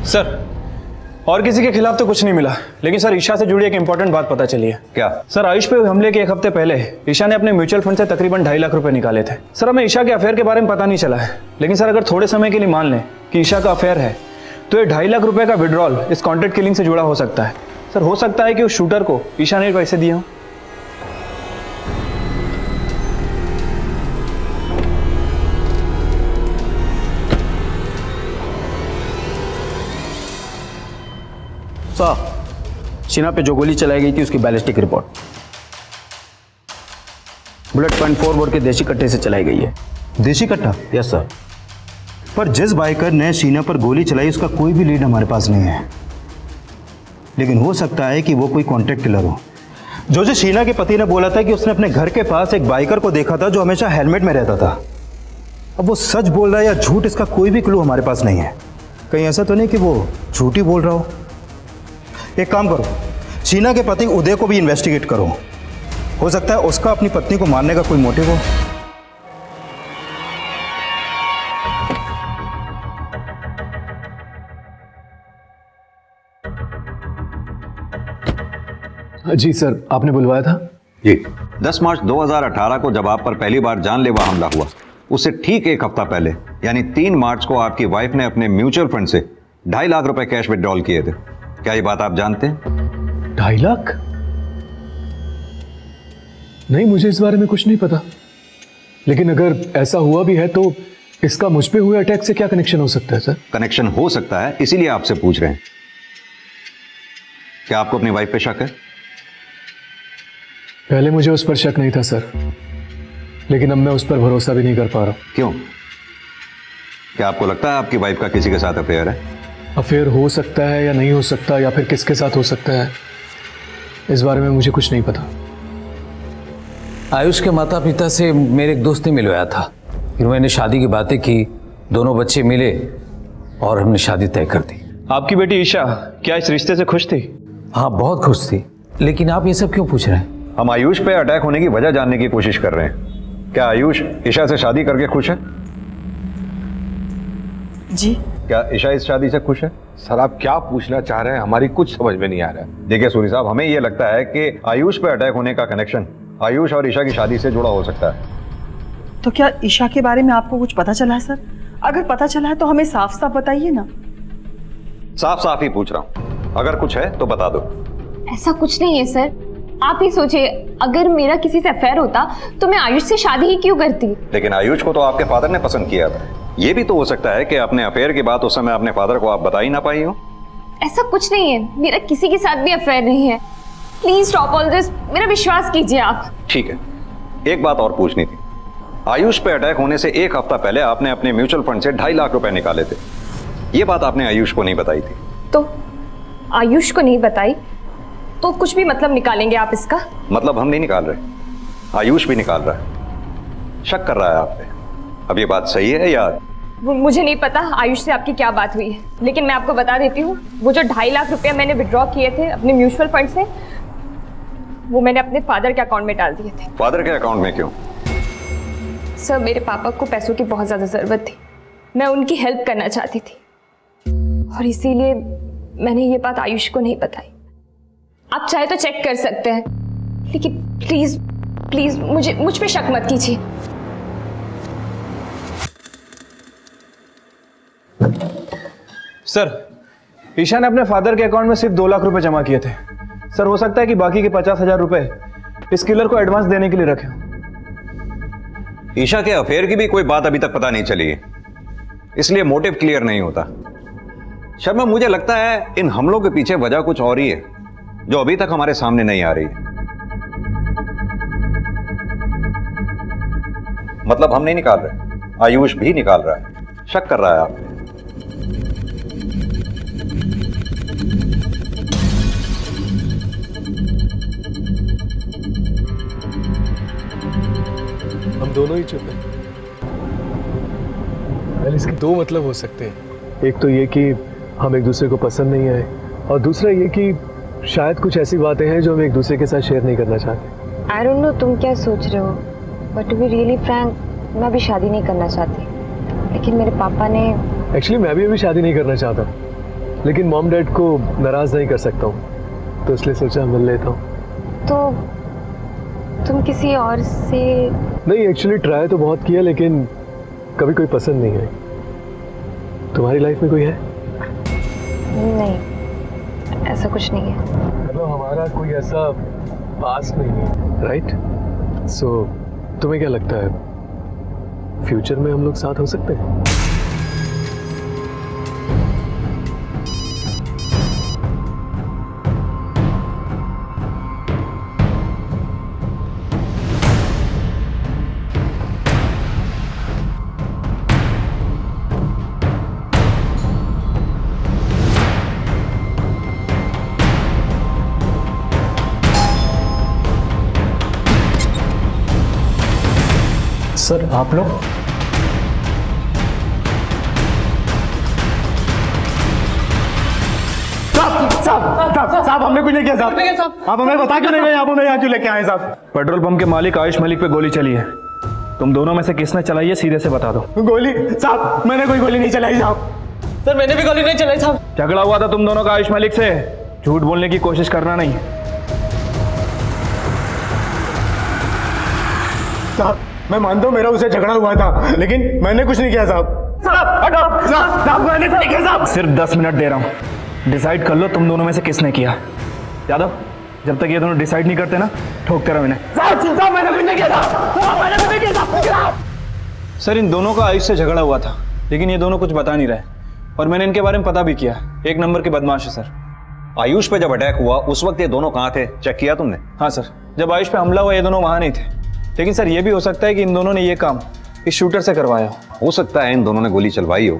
सर और किसी के खिलाफ तो कुछ नहीं मिला, लेकिन सर ईशा से जुड़ी एक इंपॉर्टेंट बात पता चली है। क्या? सर आयुष पे हमले के एक हफ्ते पहले ईशा ने अपने म्यूचुअल फंड से तकरीबन 2.5 लाख रुपए निकाले थे। सर हमें ईशा के अफेयर के बारे में पता नहीं चला है, लेकिन सर अगर थोड़े समय के लिए मान लें कि ईशा का अफेयर है तो ये 2.5 लाख रुपए का विड्रॉल इस कॉन्ट्रैक्ट किलिंग से जुड़ा हो सकता है। सर हो सकता है कि उस शूटर को ईशा ने पैसे दिए हों। सर शीना पे जो गोली चलाई गई थी उसकी ballistic report bullet point 4 bore के देशी कट्टे से चलाई गई है। देशी कट्टा? Yes sir. पर जिस बाइकर ने शीना पर गोली चलाई उसका कोई भी लीड हमारे पास नहीं है, लेकिन हो सकता है कि वो कोई कॉन्ट्रैक्ट किलर हो। जो शीना के पति ने बोला था कि उसने अपने घर के पास एक बाइकर को देखा था जो हमेशा हेलमेट में रहता था। अब वो सच बोल रहा है या झूठ, इसका कोई भी क्लू हमारे पास नहीं है। कहीं ऐसा तो नहीं कि वो झूठ ही बोल रहा हो। एक काम करो, शीना के पति उदय को भी इन्वेस्टिगेट करो। हो सकता है उसका अपनी पत्नी को मारने का कोई मोटिव हो। जी सर, आपने बुलवाया था? जी। 10 मार्च 2018 को जब आप पर पहली बार जानलेवा हमला हुआ, उससे ठीक एक हफ्ता पहले यानी 3 मार्च को आपकी वाइफ ने अपने म्यूचुअल फंड से 2.5 लाख रुपए कैश विड्रॉल किए थे। क्या ये बात आप जानते हैं? 2.5 लाख? नहीं, मुझे इस बारे में कुछ नहीं पता। लेकिन अगर ऐसा हुआ भी है तो इसका मुझ पे हुए अटैक से क्या कनेक्शन हो सकता है सर? कनेक्शन हो सकता है, इसीलिए आपसे पूछ रहे हैं। क्या आपको अपनी वाइफ पे शक है? पहले मुझे उस पर शक नहीं था सर, लेकिन अब मैं उस पर भरोसा भी नहीं कर पा रहा। क्यों? क्या आपको लगता है आपकी वाइफ का किसी के साथ अफेयर है? अफेयर हो सकता है या नहीं हो सकता, या फिर किसके साथ हो सकता है, इस बारे में मुझे कुछ नहीं पता। आयुष के माता पिता से मेरे एक दोस्त ने मिलवाया था, फिर मैंने शादी की बातें की, दोनों बच्चे मिले और हमने शादी तय कर दी। आपकी बेटी ईशा क्या इस रिश्ते से खुश थी? हाँ बहुत खुश थी। लेकिन आप ये सब क्यों पूछ रहे हैं? हम आयुष पे अटैक होने की वजह जानने की कोशिश कर रहे हैं। क्या आयुष ईशा से शादी करके खुश है? जी। क्या ईशा इस शादी से खुश है? सर आप क्या पूछना चाह रहे हैं, हमारी कुछ समझ में नहीं आ रहा है। देखिए सूरी साहब, हमें यह लगता है कि आयुष पे अटैक होने का कनेक्शन आयुष और ईशा की शादी से जुड़ा हो सकता है। तो क्या ईशा के बारे में आपको कुछ पता चला है सर? अगर पता चला है तो हमें साफ साफ बताइए ना। साफ साफ ही पूछ रहा हूँ, अगर कुछ है तो बता दो। ऐसा कुछ नहीं है सर, आप ही सोचिए, अगर मेरा किसी से अफेयर होता तो मैं आयुष से शादी ही क्यों करती? लेकिन आयुष को तो आपके फादर ने पसंद किया था। ये भी तो हो सकता है कि अपने अफेयर की बात उस समय अपने फादर को आप बता ही ना पाई हो। ऐसा कुछ नहीं है, मेरा किसी के साथ भी अफेयर नहीं है। प्लीज स्टॉप ऑल दिस, मेरा विश्वास कीजिए आप। ठीक है, एक बात और पूछनी थी। आयुष पे अटैक होने से एक हफ्ता पहले आपने अपने म्यूचुअल फंड से 2.5 लाख रुपए निकाले थे। ये बात आपने आयुष को नहीं बताई थी। तो आयुष को नहीं बताई तो कुछ भी मतलब निकालेंगे आप इसका? मतलब हम नहीं निकाल रहे, आयुष भी निकाल रहा है, शक कर रहा है आप पे। अब ये बात सही है या? मुझे नहीं पता आयुष से आपकी क्या बात हुई है, लेकिन मैं आपको बता देती हूँ, वो जो 2.5 लाख रुपया मैंने विड्रॉ किए थे अपने म्यूचुअल फंड से, वो मैंने अपने फादर के अकाउंट में डाल दिए थे। फादर के अकाउंट में क्यों? सर, मेरे पापा को पैसों की बहुत ज्यादा जरूरत थी, मैं उनकी हेल्प करना चाहती थी और इसीलिए मैंने ये बात आयुष को नहीं बताई। आप चाहे तो चेक कर सकते हैं, लेकिन प्लीज प्लीज मुझ पे शक मत कीजिए। सर, ईशा ने अपने फादर के अकाउंट में सिर्फ 2 लाख रुपए जमा किए थे। सर, हो सकता है कि बाकी के 50,000 रुपए इस किलर को एडवांस देने के लिए रखे। ईशा के अफेयर की भी कोई बात अभी तक पता नहीं चली है, इसलिए मोटिव क्लियर नहीं होता। शर्मा, मुझे लगता है इन हमलों के पीछे वजह कुछ और ही है जो अभी तक हमारे सामने नहीं आ रही है। मतलब हम नहीं निकाल रहे, आयुष भी निकाल रहा है, शक कर रहा है आप पे। हम दोनों ही चुप हैं। वेल, इसके 2 मतलब हो सकते हैं। एक तो ये कि हम एक दूसरे को पसंद नहीं आए, और दूसरा ये कि शायद कुछ ऐसी बातें हैं जो हम एक दूसरे के साथ शेयर नहीं करना चाहते। आई डोंट नो तुम क्या सोच रहे हो, but to be really frank, मैं अभी शादी नहीं करना चाहती, लेकिन मेरे पापा ने। एक्चुअली मैं भी अभी शादी नहीं करना चाहता, लेकिन मॉम डैड को नाराज नहीं कर सकता हूँ, तो इसलिए सोचा मिल लेता हूँ। तो तुम किसी और से? नहीं, एक्चुअली ट्राई तो बहुत किया, लेकिन कभी कोई पसंद नहीं आई। तुम्हारी लाइफ में कोई है? नहीं, ऐसा कुछ नहीं है। मतलब हमारा कोई ऐसा पास नहीं है, राइट? सो तुम्हें क्या लगता है, फ्यूचर में हम लोग साथ हो सकते हैं? सर, आप लोग? साहब, हमने कुछ नहीं किया साहब। आप हमें बता क्यों नहीं गए? आप हमें यहाँ क्यों लेके आए साहब? पेट्रोल पंप के मालिक आयुष मलिक पे गोली चली है। तुम दोनों में से किसने चलाई है, सीधे से बता दो। गोली? साहब, मैंने कोई गोली नहीं चलाई साहब। सर, मैंने भी गोली नहीं चलाई साहब। झगड़ा हुआ था तुम दोनों का आयुष मलिक से, झूठ बोलने की कोशिश करना नहीं। साहब, मैं मानता हूँ मेरा उसे झगड़ा हुआ था, लेकिन मैंने कुछ नहीं किया साहब। साहब, मैंने कुछ नहीं किया साहब। सिर्फ 10 मिनट दे रहा हूँ, डिसाइड कर लो तुम दोनों में से किसने किया। यादव, जब तक ये दोनों डिसाइड नहीं करते ना, ठोकते रहो इन्हें। साहब, मैंने कुछ नहीं किया साहब। मैंने कुछ नहीं किया साहब। सर, इन दोनों का आयुष से झगड़ा हुआ था, लेकिन ये दोनों कुछ बता नहीं रहे, और मैंने इनके बारे में पता भी किया। एक नंबर के बदमाश है सर। आयुष पे जब अटैक हुआ उस वक्त ये दोनों कहाँ थे, चेक किया तुमने? हाँ सर, जब आयुष पे हमला हुआ ये दोनों वहाँ नहीं थे, लेकिन सर ये भी हो सकता है कि इन दोनों ने ये काम इस शूटर से करवाया हो सकता है इन दोनों ने गोली चलवाई हो,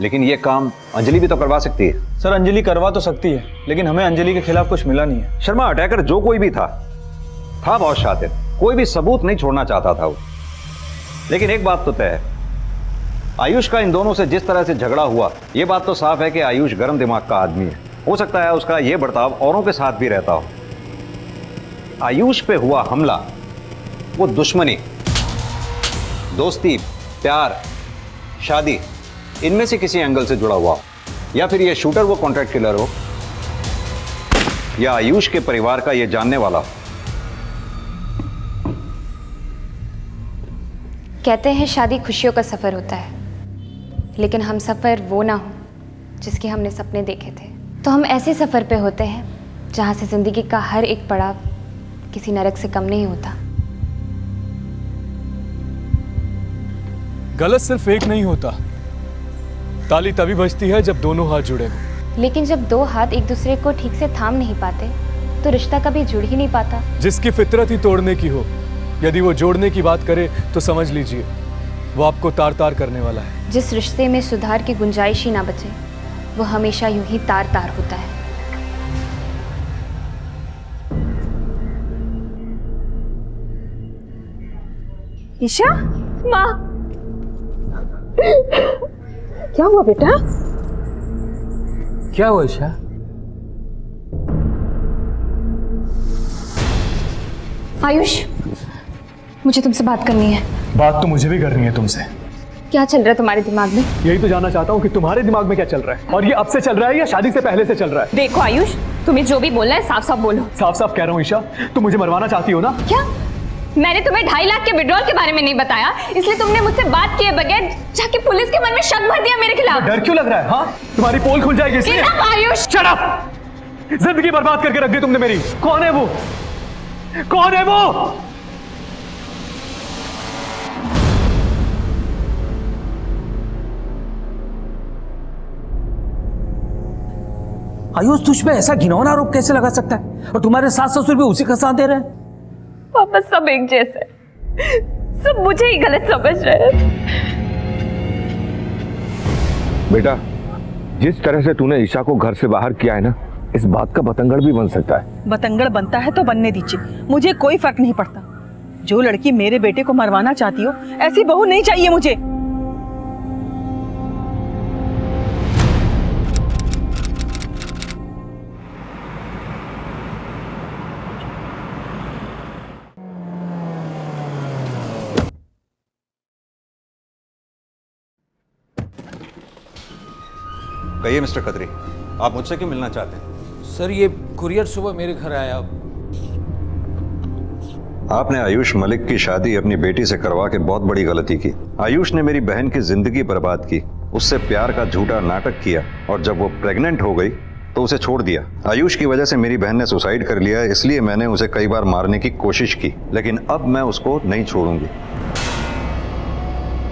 लेकिन ये काम अंजलि भी तो करवा सकती है। सर, अंजलि करवा तो सकती है, लेकिन हमें अंजलि के खिलाफ कुछ मिला नहीं है। शर्मा, अटैकर जो कोई भी था बहुत शातिर, कोई भी सबूत नहीं छोड़ना चाहता था वो। लेकिन एक बात तो तय है, आयुष का इन दोनों से जिस तरह से झगड़ा हुआ, ये बात तो साफ है कि आयुष गर्म दिमाग का आदमी है। हो सकता है उसका ये बर्ताव औरों के साथ भी रहता हो। आयुष पे हुआ हमला वो दुश्मनी, दोस्ती, प्यार, शादी, इनमें से किसी एंगल से जुड़ा हुआ हो, या फिर ये शूटर वो कॉन्ट्रैक्ट किलर हो, या आयुष के परिवार का ये जानने वाला हो। कहते हैं शादी खुशियों का सफर होता है, लेकिन हम सफर वो ना हो जिसके हमने सपने देखे थे। तो हम ऐसे सफर पे होते हैं जहाँ से जिंदगी का हर एक पड़ाव किसी नरक से कम नहीं होता। गलत सिर्फ एक नहीं होता, ताली तभी बजती है जब दोनों हाथ जुड़े हों। लेकिन जब दो हाथ एक दूसरे को ठीक से थाम नहीं पाते तो रिश्ता कभी जुड़ ही नहीं पाता। जिसकी फितरत ही तोड़ने की हो, यदि वो जोड़ने की बात करे तो समझ लीजिए वो आपको तार तार करने वाला है। जिस रिश्ते में सुधार की गुंजाइश ही ना बचे वो हमेशा यूं ही तार तार होता है। ईशा, माँ, क्या हुआ बेटा? क्या हुआ ईशा? आयुष, मुझे तुमसे बात करनी है। बात तो मुझे भी करनी है तुमसे। क्या चल रहा है तुम्हारे दिमाग में? यही तो जानना चाहता हूँ कि तुम्हारे दिमाग में क्या चल रहा है, और ये अब से चल रहा है या शादी से पहले से चल रहा है? देखो आयुष, तुम्हें जो भी बोलना है साफ साफ बोलो। साफ साफ कह रहा हूँ ईशा, तुम मुझे मरवाना चाहती हो ना? क्या? मैंने तुम्हें 2.5 लाख के विड्रॉल के बारे में नहीं बताया, इसलिए तुमने मुझसे बात किए बगैर जाके पुलिस के मन में शक भर दिया मेरे खिलाफ। डर क्यों लग रहा है? हाँ, तुम्हारी पोल खुल जाएगी इसलिए? Ayush, shut up! जिंदगी बर्बाद करके रख दी तुमने मेरी। कौन है वो? कौन है वो? आयुष, तुझ पे ऐसा घिनौना आरोप कैसे लगा सकता है? और तुम्हारे सास ससुर भी उसी का साथ दे रहे हैं। पापा सब एक जैसे, सब मुझे ही गलत समझ रहे हैं। बेटा, जिस तरह से तूने ईशा को घर से बाहर किया है ना, इस बात का बतंगड़ भी बन सकता है। बतंगड़ बनता है तो बनने दीजिए, मुझे कोई फर्क नहीं पड़ता। जो लड़की मेरे बेटे को मरवाना चाहती हो, ऐसी बहू नहीं चाहिए मुझे। कहिए मिस्टर खत्री, आप मुझसे क्यों मिलना चाहते हैं? सर, ये कुरियर सुबह मेरे घर आया। आपने आयुष मलिक की शादी अपनी बेटी से करवा के बहुत बड़ी गलती की। आयुष ने मेरी बहन की जिंदगी बर्बाद की, उससे प्यार का झूठा नाटक किया, और जब वो प्रेग्नेंट हो गई तो उसे छोड़ दिया। आयुष की वजह से मेरी बहन ने सुसाइड कर लिया, इसलिए मैंने उसे कई बार मारने की कोशिश की, लेकिन अब मैं उसको नहीं छोड़ूंगी।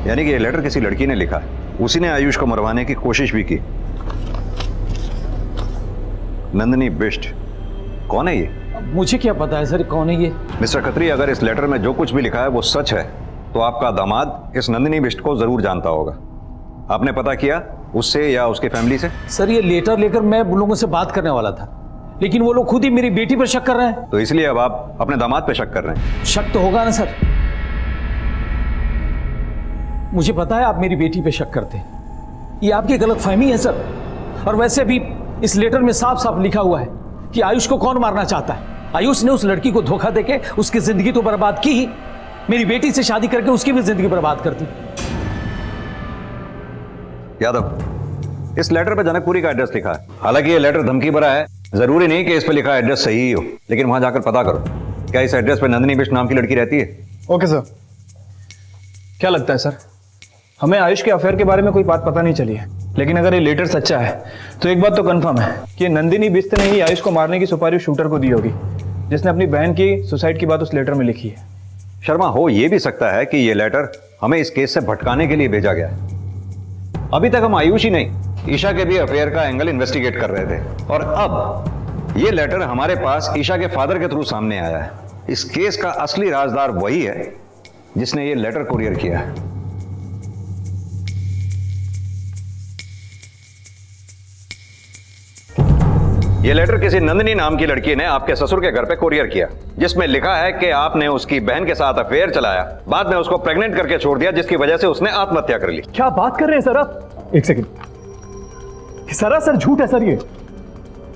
यानी कि ये लेटर किसी लड़की ने लिखा है, उसी ने आयुष को मरवाने की कोशिश भी की। नंदिनी बिष्ट, कौन है ये? मुझे क्या पता है सर कौन है ये? मिस्टर खत्री, अगर इस लेटर में जो कुछ भी लिखा है वो सच है तो आपका दामाद इस नंदिनी बिष्ट को जरूर जानता होगा। आपने पता किया उससे या उसके फैमिली से? सर, ये लेटर लेकर मैं उन लोगों से बात करने वाला था, लेकिन वो लोग खुद ही मेरी बेटी पर शक कर रहे हैं। तो इसलिए अब आप अपने दामाद पे शक कर रहे हैं? शक तो होगा ना सर। मुझे पता है आप मेरी बेटी पे शक करते हैं, ये आपकी गलतफहमी है सर। और वैसे भी इस लेटर में साफ साफ लिखा हुआ है कि आयुष को कौन मारना चाहता है। आयुष ने उस लड़की को धोखा देके उसकी जिंदगी तो बर्बाद की ही, मेरी बेटी से शादी करके उसकी भी जिंदगी बर्बाद कर दी। यादव, इस लेटर पे जनकपुरी का एड्रेस लिखा है। हालांकि ये लेटर धमकी भरा है, जरूरी नहीं कि इस पे लिखा एड्रेस सही ही हो, लेकिन वहां जाकर पता करो क्या इस एड्रेस पे नंदिनी बिष्ट नाम की लड़की रहती है। Okay sir. क्या लगता है सर, हमें आयुष के अफेयर के बारे में कोई बात पता नहीं चली है, लेकिन अगर ये लेटर सच्चा है तो एक बात तो कंफर्म है कि नंदिनी बिष्ट ने ही आयुष को मारने की सुपारी शूटर को दी होगी, जिसने अपनी बहन की सुसाइड की बात उस लेटर में लिखी है। शर्मा, हो ये भी सकता है कि ये लेटर हमें इस केस से भटकाने के लिए भेजा गया है। अभी तक हम आयुष ही नहीं, ईशा के भी अफेयर का एंगल इन्वेस्टिगेट कर रहे थे, और अब ये लेटर हमारे पास ईशा के फादर के थ्रू सामने आया है। इस केस का असली राजदार वही है जिसने ये लेटर कुरियर किया है। ये लेटर किसी नंदिनी नाम की लड़की ने आपके ससुर के घर पे कुरियर किया, जिसमें लिखा है कि आपने उसकी बहन के साथ अफेयर चलाया, बाद में उसको प्रेग्नेंट करके छोड़ दिया, जिसकी वजह से उसने आत्महत्या कर ली। क्या बात कर रहे हैं सर आप? एक सेकंड, सरासर झूठ है सर ये।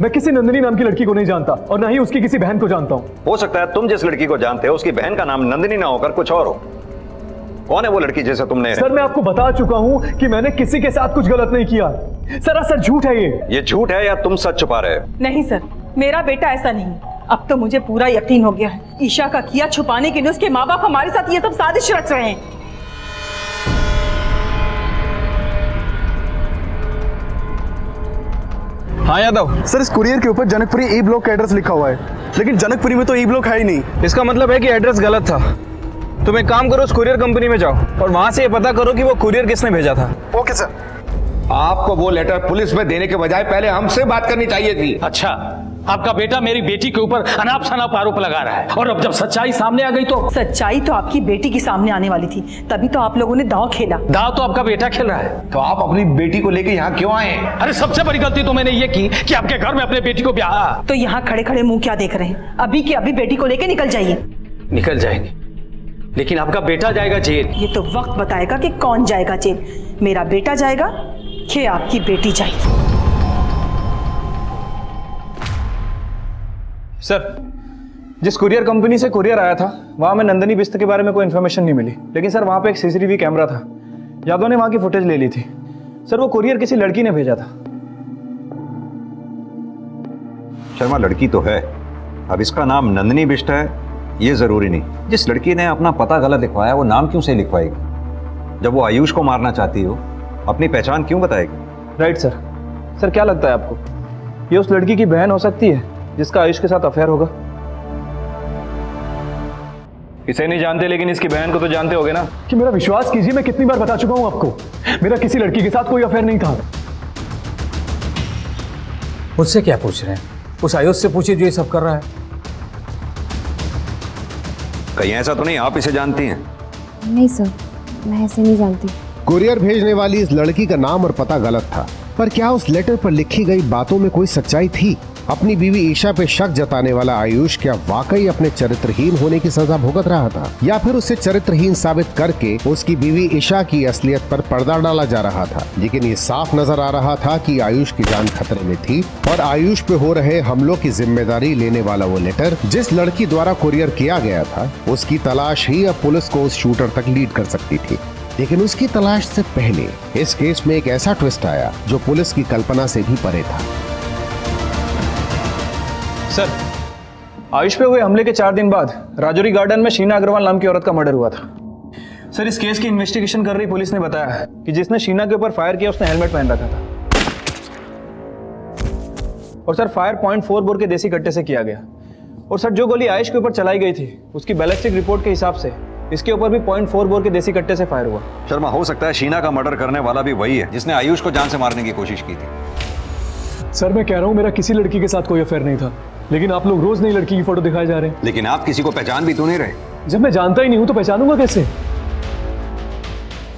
मैं किसी नंदिनी नाम की लड़की को नहीं जानता और ना ही उसकी किसी बहन को जानता हूं। हो सकता है तुम जिस लड़की को जानते हो उसकी बहन का नाम नंदिनी ना होकर कुछ और हो। कौन है वो लड़की जिसे तुमने? सर, मैं आपको बता चुका हूं कि मैंने किसी के साथ कुछ गलत नहीं किया। सरासर झूठ है ये झूठ है या तुम सच छुपा रहे हो? नहीं सर, मेरा बेटा ऐसा नहीं। अब तो मुझे पूरा यकीन हो गया है, ईशा का किया छुपाने के लिए उसके माँ बाप हमारे साथ ये सब साजिश रच रहे हैं। हाँ यादव। सर इस कुरियर के ऊपर जनकपुरी ई ब्लॉक का एड्रेस लिखा हुआ है, लेकिन जनकपुरी में तो ई ब्लॉक है ही नहीं। इसका मतलब है कि एड्रेस गलत था। तुम एक काम करो, उस कुरियर कंपनी में जाओ और वहां से ये पता करो कि वो कुरियर किसने भेजा था। Okay sir. आपको वो लेटर पुलिस में देने के बजाय पहले हमसे बात करनी चाहिए थी। अच्छा, आपका बेटा मेरी बेटी के ऊपर अनाप शनाप आरोप लगा रहा है, और अब जब सच्चाई सामने आ गई तो सच्चाई तो आपकी बेटी की सामने आने वाली थी, तभी तो आप लोगों ने दांव खेला। दांव तो आपका बेटा खेल रहा है। तो आप अपनी बेटी को लेके यहाँ क्यों आए? अरे सबसे बड़ी गलती तो मैंने ये की कि आपके घर में अपने बेटी को ब्याहा। तो यहाँ खड़े खड़े मुंह क्या देख रहे हैं? अभी की अभी बेटी को लेके निकल जाइए। निकल जाएंगे, लेकिन आपका बेटा जाएगा जेल। ये तो वक्त बताएगा कि कौन जाएगा जेल, मेरा बेटा जाएगा कि आपकी बेटी जाएगी। सर, जिस कुरियर कंपनी से कुरियर आया था वहां में नंदिनी बिष्ट के बारे में कोई इन्फॉर्मेशन नहीं मिली, लेकिन सर वहां पे एक सीसीटीवी कैमरा था। यादव ने वहां की फुटेज ले ली थी। सर वो कुरियर किसी लड़की ने भेजा था। शर्मा लड़की तो है, अब इसका नाम नंदिनी बिष्ट है ये जरूरी नहीं। जिस लड़की ने अपना पता गलत लिखवाया वो नाम क्यों से लिखवाएगी? जब वो आयुष को मारना चाहती हो अपनी पहचान क्यों बताएगी? Right sir. सर क्या लगता है आपको, ये उस लड़की की बहन हो सकती है जिसका आयुष के साथ अफेयर होगा? इसे नहीं जानते, लेकिन इसकी बहन को तो जानते होगे ना। कि मेरा विश्वास कीजिए, मैं कितनी बार बता चुका हूं आपको, मेरा किसी लड़की के साथ कोई अफेयर नहीं था। मुझसे क्या पूछ रहे हैं? उस आयुष से पूछिए जो ये सब कर रहा है। कहीं ऐसा तो नहीं आप इसे जानती हैं? नहीं सर, मैं ऐसे नहीं जानती। कुरियर भेजने वाली इस लड़की का नाम और पता गलत था, पर क्या उस लेटर पर लिखी गई बातों में कोई सच्चाई थी? अपनी बीवी ईशा पे शक जताने वाला आयुष क्या वाकई अपने चरित्रहीन होने की सजा भुगत रहा था, या फिर उसे चरित्रहीन साबित करके उसकी बीवी ईशा की असलियत पर पर्दा डाला जा रहा था? लेकिन ये साफ नजर आ रहा था कि आयुष की जान खतरे में थी, और आयुष पे हो रहे हमलों की जिम्मेदारी लेने वाला वो लेटर जिस लड़की द्वारा कुरियर किया गया था, उसकी तलाश ही अब पुलिस को उस शूटर तक लीड कर सकती थी। लेकिन उसकी तलाश से पहले इस केस में एक ऐसा ट्विस्ट आया जो पुलिस की कल्पना से भी परे था। सर, आयुष पे हुए हमले के 4 दिन बाद राजौरी गार्डन में शीना अग्रवाल नाम की औरत का मर्डर हुआ था। सर, इस केस की इन्वेस्टिगेशन कर रही पुलिस ने बताया कि जिसने शीना के ऊपर फायर किया उसने हेलमेट पहन रखा था, और सर फायर .4 बोर के देसी कट्टे से किया गया। और सर जो गोली आयुष के ऊपर चलाई गई थी उसकी बैलिस्टिक रिपोर्ट के हिसाब से इसके ऊपर भी .4 बोर के देसी कट्टे से फायर हुआ। शर्मा, हो सकता है शीना का मर्डर करने वाला भी वही है जिसने आयुष को जान से मारने की कोशिश की थी। सर मैं कह रहा हूं मेरा किसी लड़की के साथ कोई अफेयर नहीं था, लेकिन आप लोग रोज नई लड़की की फोटो दिखाए जा रहे हैं। लेकिन आप किसी को पहचान भी तो नहीं रहे। जब मैं जानता ही नहीं हूं तो पहचानूंगा कैसे?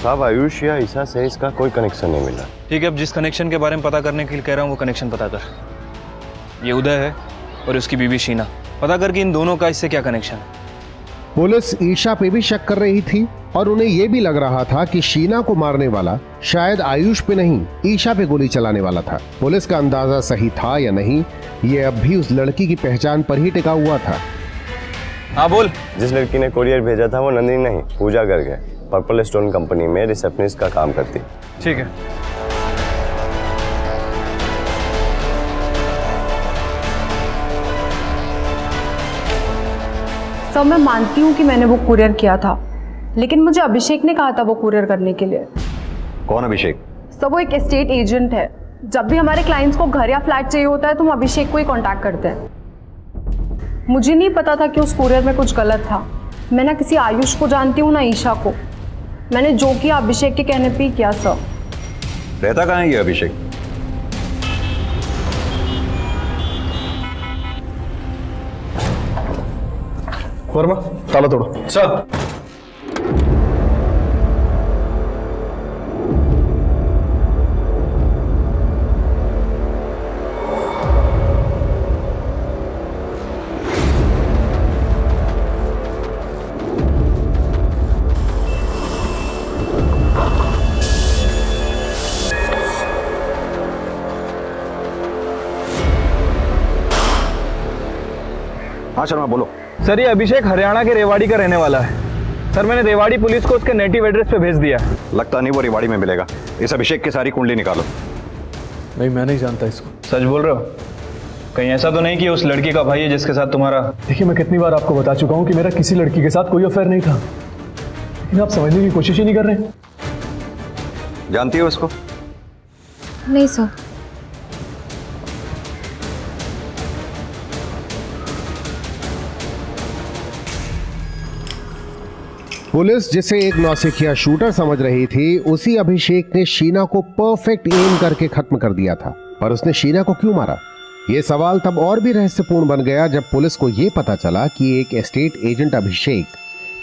साहब, आयुष या ईशा से इसका कोई कनेक्शन नहीं मिला। ठीक है, अब जिस कनेक्शन के बारे में पता करने के लिए कह रहा हूँ वो कनेक्शन पता कर। ये उदय है और उसकी बीवी शीना, पता कर कि इन दोनों का इससे क्या कनेक्शन है। पुलिस ईशा पे भी शक कर रही थी, और उन्हें यह भी लग रहा था कि शीना को मारने वाला शायद आयुष पे नहीं ईशा पे गोली चलाने वाला था। पुलिस का अंदाजा सही था या नहीं, ये अब भी उस लड़की की पहचान पर ही टिका हुआ था। हाँ बोल। जिस लड़की ने कुरियर भेजा था वो नंदिनी नहीं, पूजा गर्ग है। पर्पल स्टोन कंपनी में रिसेप्शनिस्ट का काम करती। ठीक है। सर, मैं मानती हूँ कि मैंने वो कुरियर किया था, लेकिन मुझे अभिषेक ने कहा था वो कुरियर करने के लिए। कौन अभिषेक? सर, वो एक एस्टेट एजेंट है। जब भी हमारे क्लाइंट्स को घर या फ्लैट चाहिए होता है तो हम अभिषेक को ही कांटेक्ट करते हैं। मुझे नहीं पता था कि उस कुरियर में कुछ गलत था। मैं ना किसी आयुष को जानती हूँ ना ईशा को। मैंने जो किया अभिषेक के कहने पे ही किया। सर, रहता कहाँ है ये अभिषेक? वर्मा, ताला तोड़ो। सर। हाँ शर्मा, बोलो। सर, ये अभिषेक हरियाणा के रेवाड़ी का रहने वाला है। सर, मैंने रेवाड़ी पुलिस को उसके नेटिव एड्रेस पे भेज दिया। लगता नहीं वो रेवाड़ी में मिलेगा। इस अभिषेक की सारी कुंडली निकालो। नहीं, मैं नहीं जानता इसको। सच बोल रहे हो? कहीं ऐसा तो नहीं कि उस लड़की का भाई है जिसके साथ तुम्हारा? देखिए, मैं कितनी बार आपको बता चुका हूं कि मेरा किसी लड़की के साथ कोई अफेयर नहीं था, लेकिन आप समझने की कोशिश ही नहीं कर रहे। जानती हो इसको? नहीं सर। पुलिस जिसे एक नौसिखिया शूटर समझ रही थी, उसी अभिषेक ने शीना को परफेक्ट एम करके खत्म कर दिया था। पर उसने शीना को क्यों मारा? ये सवाल तब और भी रहस्यपूर्ण बन गया जब पुलिस को यह पता चला कि एक एस्टेट एजेंट अभिषेक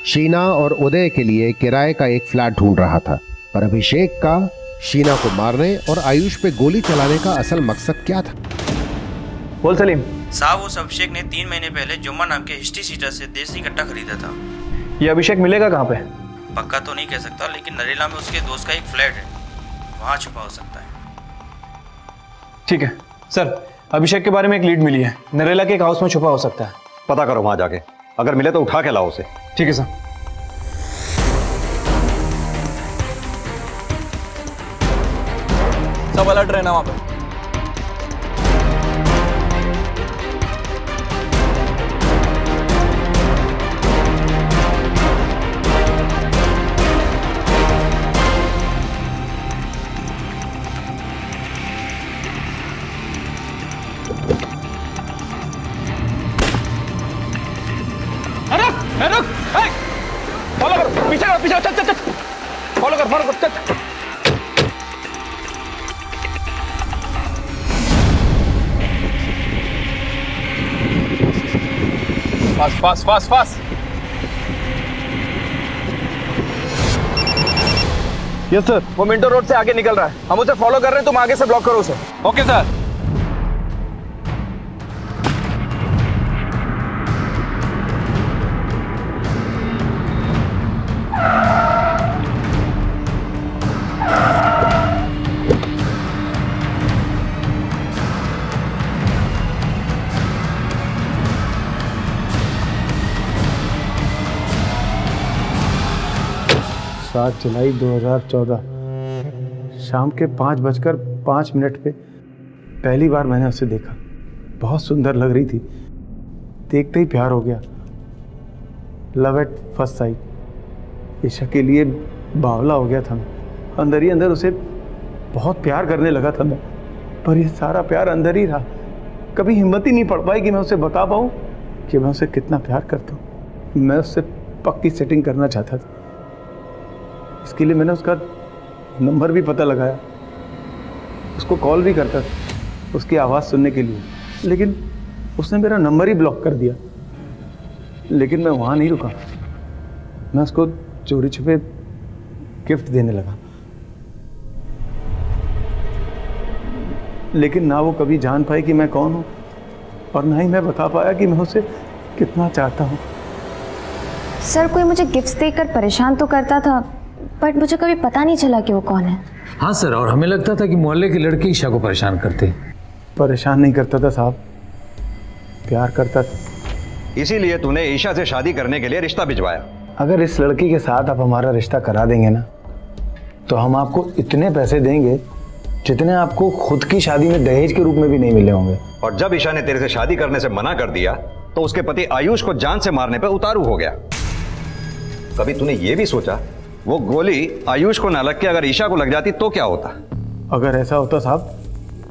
शीना और उदय के लिए किराए का एक फ्लैट ढूंढ रहा था। पर अभिषेक का शीना को मारने और आयुष पे गोली चलाने का असल मकसद क्या था? बोल सलीम साहब, उस अभिषेक ने 3 महीने पहले जुम्मा नाम के हिस्ट्री सीटर से देसी कट्टा खरीदा था। ये अभिषेक मिलेगा कहाँ पे? पक्का तो नहीं कह सकता, लेकिन नरेला में उसके दोस्त का एक फ्लैट है, वहाँ छुपा हो सकता है। ठीक है सर, अभिषेक के बारे में एक लीड मिली है, नरेला के एक हाउस में छुपा हो सकता है। पता करो वहां जाके, अगर मिले तो उठा के लाओ उसे। ठीक है सर। सब अलर्ट रहना वहां पे। फॉलो कर, पीछे कर, पीछे, चल चल चल, फॉलो कर, चल। Fast fast fast fast. Yes sir. वो मिंटो रोड से आगे निकल रहा है, हम उसे फॉलो कर रहे हैं, तुम आगे से ब्लॉक करो उसे। Okay sir. जुलाई 2014 शाम के 5:05 पे पहली बार मैंने उसे देखा। बहुत सुंदर लग रही थी, देखते ही प्यार हो गया। Love at first sight. Isha के लिए बावला हो गया था मैं, अंदर ही अंदर उसे बहुत प्यार करने लगा था मैं। पर ये सारा प्यार अंदर ही रहा, कभी हिम्मत ही नहीं पड़ पाई कि मैं उसे बता पाऊँ कि मैं उसे कितना प्यार करता हूँ। मैं उससे पक्की सेटिंग करना चाहता था, इसके लिए मैंने उसका नंबर भी पता लगाया, उसको कॉल भी करता था उसकी आवाज़ सुनने के लिए, लेकिन उसने मेरा नंबर ही ब्लॉक कर दिया। लेकिन मैं वहाँ नहीं रुका, मैं उसको चोरी छुपे गिफ्ट देने लगा। लेकिन ना वो कभी जान पाई कि मैं कौन हूँ, और ना ही मैं बता पाया कि मैं उसे कितना चाहता हूँ। सर, कोई मुझे गिफ्ट्स देकर परेशान तो करता था, बट मुझे कभी पता नहीं चला कि वो कौन है। हाँ सर, और हमें लगता था कि मोहल्ले के लड़के ईशा को परेशान करते। परेशान नहीं करता था साहब, प्यार करता था। इसीलिए तूने ईशा से शादी करने के लिए रिश्ता भिजवाया। अगर इस लड़की के साथ आप हमारा रिश्ता करा देंगे ना, तो हम आपको इतने पैसे देंगे जितने आपको खुद की शादी में दहेज के रूप में भी नहीं मिले होंगे। और जब ईशा ने तेरे से शादी करने से मना कर दिया तो उसके पति आयुष को जान से मारने पर उतारू हो गया। कभी तूने ये भी सोचा वो गोली आयुष को ना लग के अगर ईशा को लग जाती तो क्या होता? अगर ऐसा होता साहब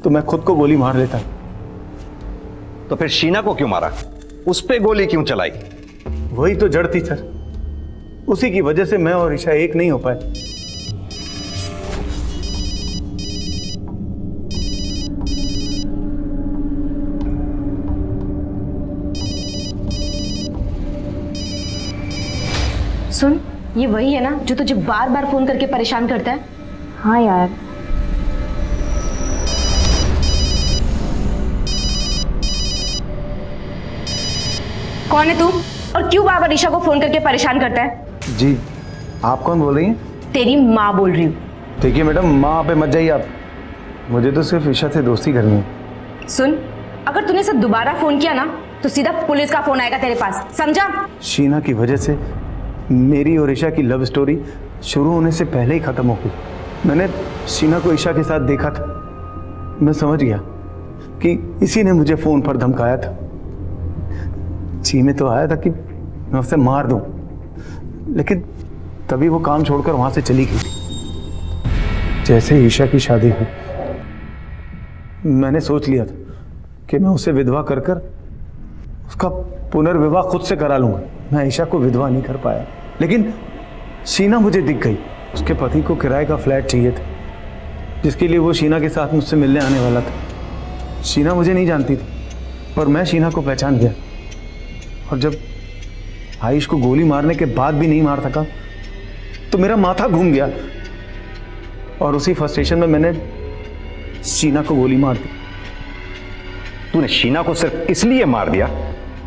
तो मैं खुद को गोली मार लेता। तो फिर शीना को क्यों मारा? उस पे गोली क्यों चलाई? वही तो जड़ थी सर, उसी की वजह से मैं और ईशा एक नहीं हो पाए। सुन, ये वही है ना जो तुझे बार बार फोन करके परेशान करता है? हाँ यार। कौन है तू और क्यों बार बार ईशा को फोन करके परेशान करता है? जी, आप कौन बोल रही हैं? तेरी माँ बोल रही हूँ। ठीक है मैडम, माँ पे मत जाइए आप, मुझे तो सिर्फ ईशा से दोस्ती करनी है। सुन, अगर तूने इसे दोबारा फोन किया ना तो सीधा पुलिस का फोन आएगा तेरे पास, समझा? शीना की वजह से मेरी और ईशा की लव स्टोरी शुरू होने से पहले ही खत्म हो गई। मैंने शीना को ईशा के साथ देखा था, मैं समझ गया कि इसी ने मुझे फोन पर धमकाया था। जी में तो आया था कि मैं उसे मार दूं, लेकिन तभी वो काम छोड़कर वहां से चली गई थी। जैसे ईशा की शादी हुई मैंने सोच लिया था कि मैं उसे विधवा कर उसका पुनर्विवाह खुद से करा लूंगा। मैं ईशा को विधवा नहीं कर पाया, लेकिन शीना मुझे दिख गई। उसके पति को किराए का फ्लैट चाहिए था, जिसके लिए वो शीना के साथ मुझसे मिलने आने वाला था। शीना मुझे नहीं जानती थी, पर मैं शीना को पहचान गया। और जब आयुष को गोली मारने के बाद भी नहीं मार सका तो मेरा माथा घूम गया, और उसी फ्रस्ट्रेशन में मैंने शीना को गोली मार दी। तूने शीना को सिर्फ इसलिए मार दिया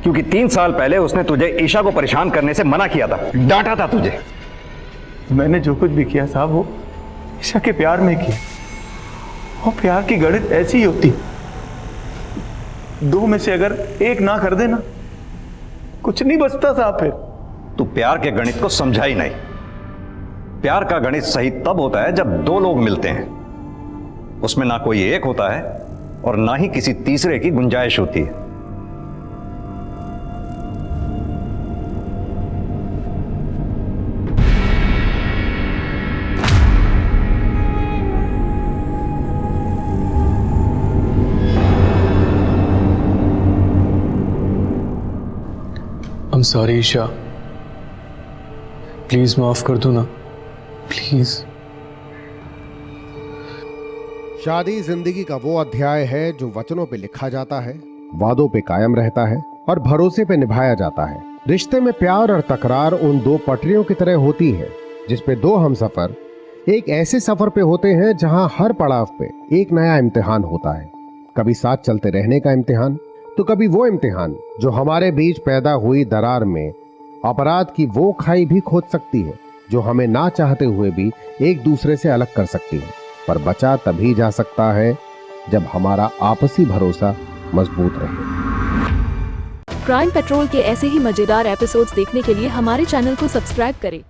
क्योंकि 3 साल पहले उसने तुझे ईशा को परेशान करने से मना किया था, डांटा था तुझे। मैंने जो कुछ भी किया साहब वो ईशा के प्यार में किया। और प्यार की गणित ऐसी ही होती, 2 में से अगर 1 ना कर देना कुछ नहीं बचता साहब। फिर तू प्यार के गणित को समझा ही नहीं। प्यार का गणित सही तब होता है जब 2 लोग मिलते हैं, उसमें ना कोई एक होता है और ना ही किसी तीसरे की गुंजाइश होती है। I'm sorry ईशा, प्लीज माफ कर दो ना, प्लीज। शादी जिंदगी का वो अध्याय है जो वचनों पे लिखा जाता है, वादों पे कायम रहता है और भरोसे पे निभाया जाता है। रिश्ते में प्यार और तकरार उन 2 पटरियों की तरह होती है जिसपे 2 हमसफर एक ऐसे सफर पे होते हैं जहां हर पड़ाव पे एक नया इम्तिहान होता है। कभी साथ चलते रहने का इम्तिहान, तो कभी वो इम्तिहान जो हमारे बीच पैदा हुई दरार में अपराध की वो खाई भी खोद सकती है जो हमें ना चाहते हुए भी एक दूसरे से अलग कर सकती है। पर बचा तभी जा सकता है जब हमारा आपसी भरोसा मजबूत रहे। क्राइम पेट्रोल के ऐसे ही मजेदार एपिसोड्स देखने के लिए हमारे चैनल को सब्सक्राइब करें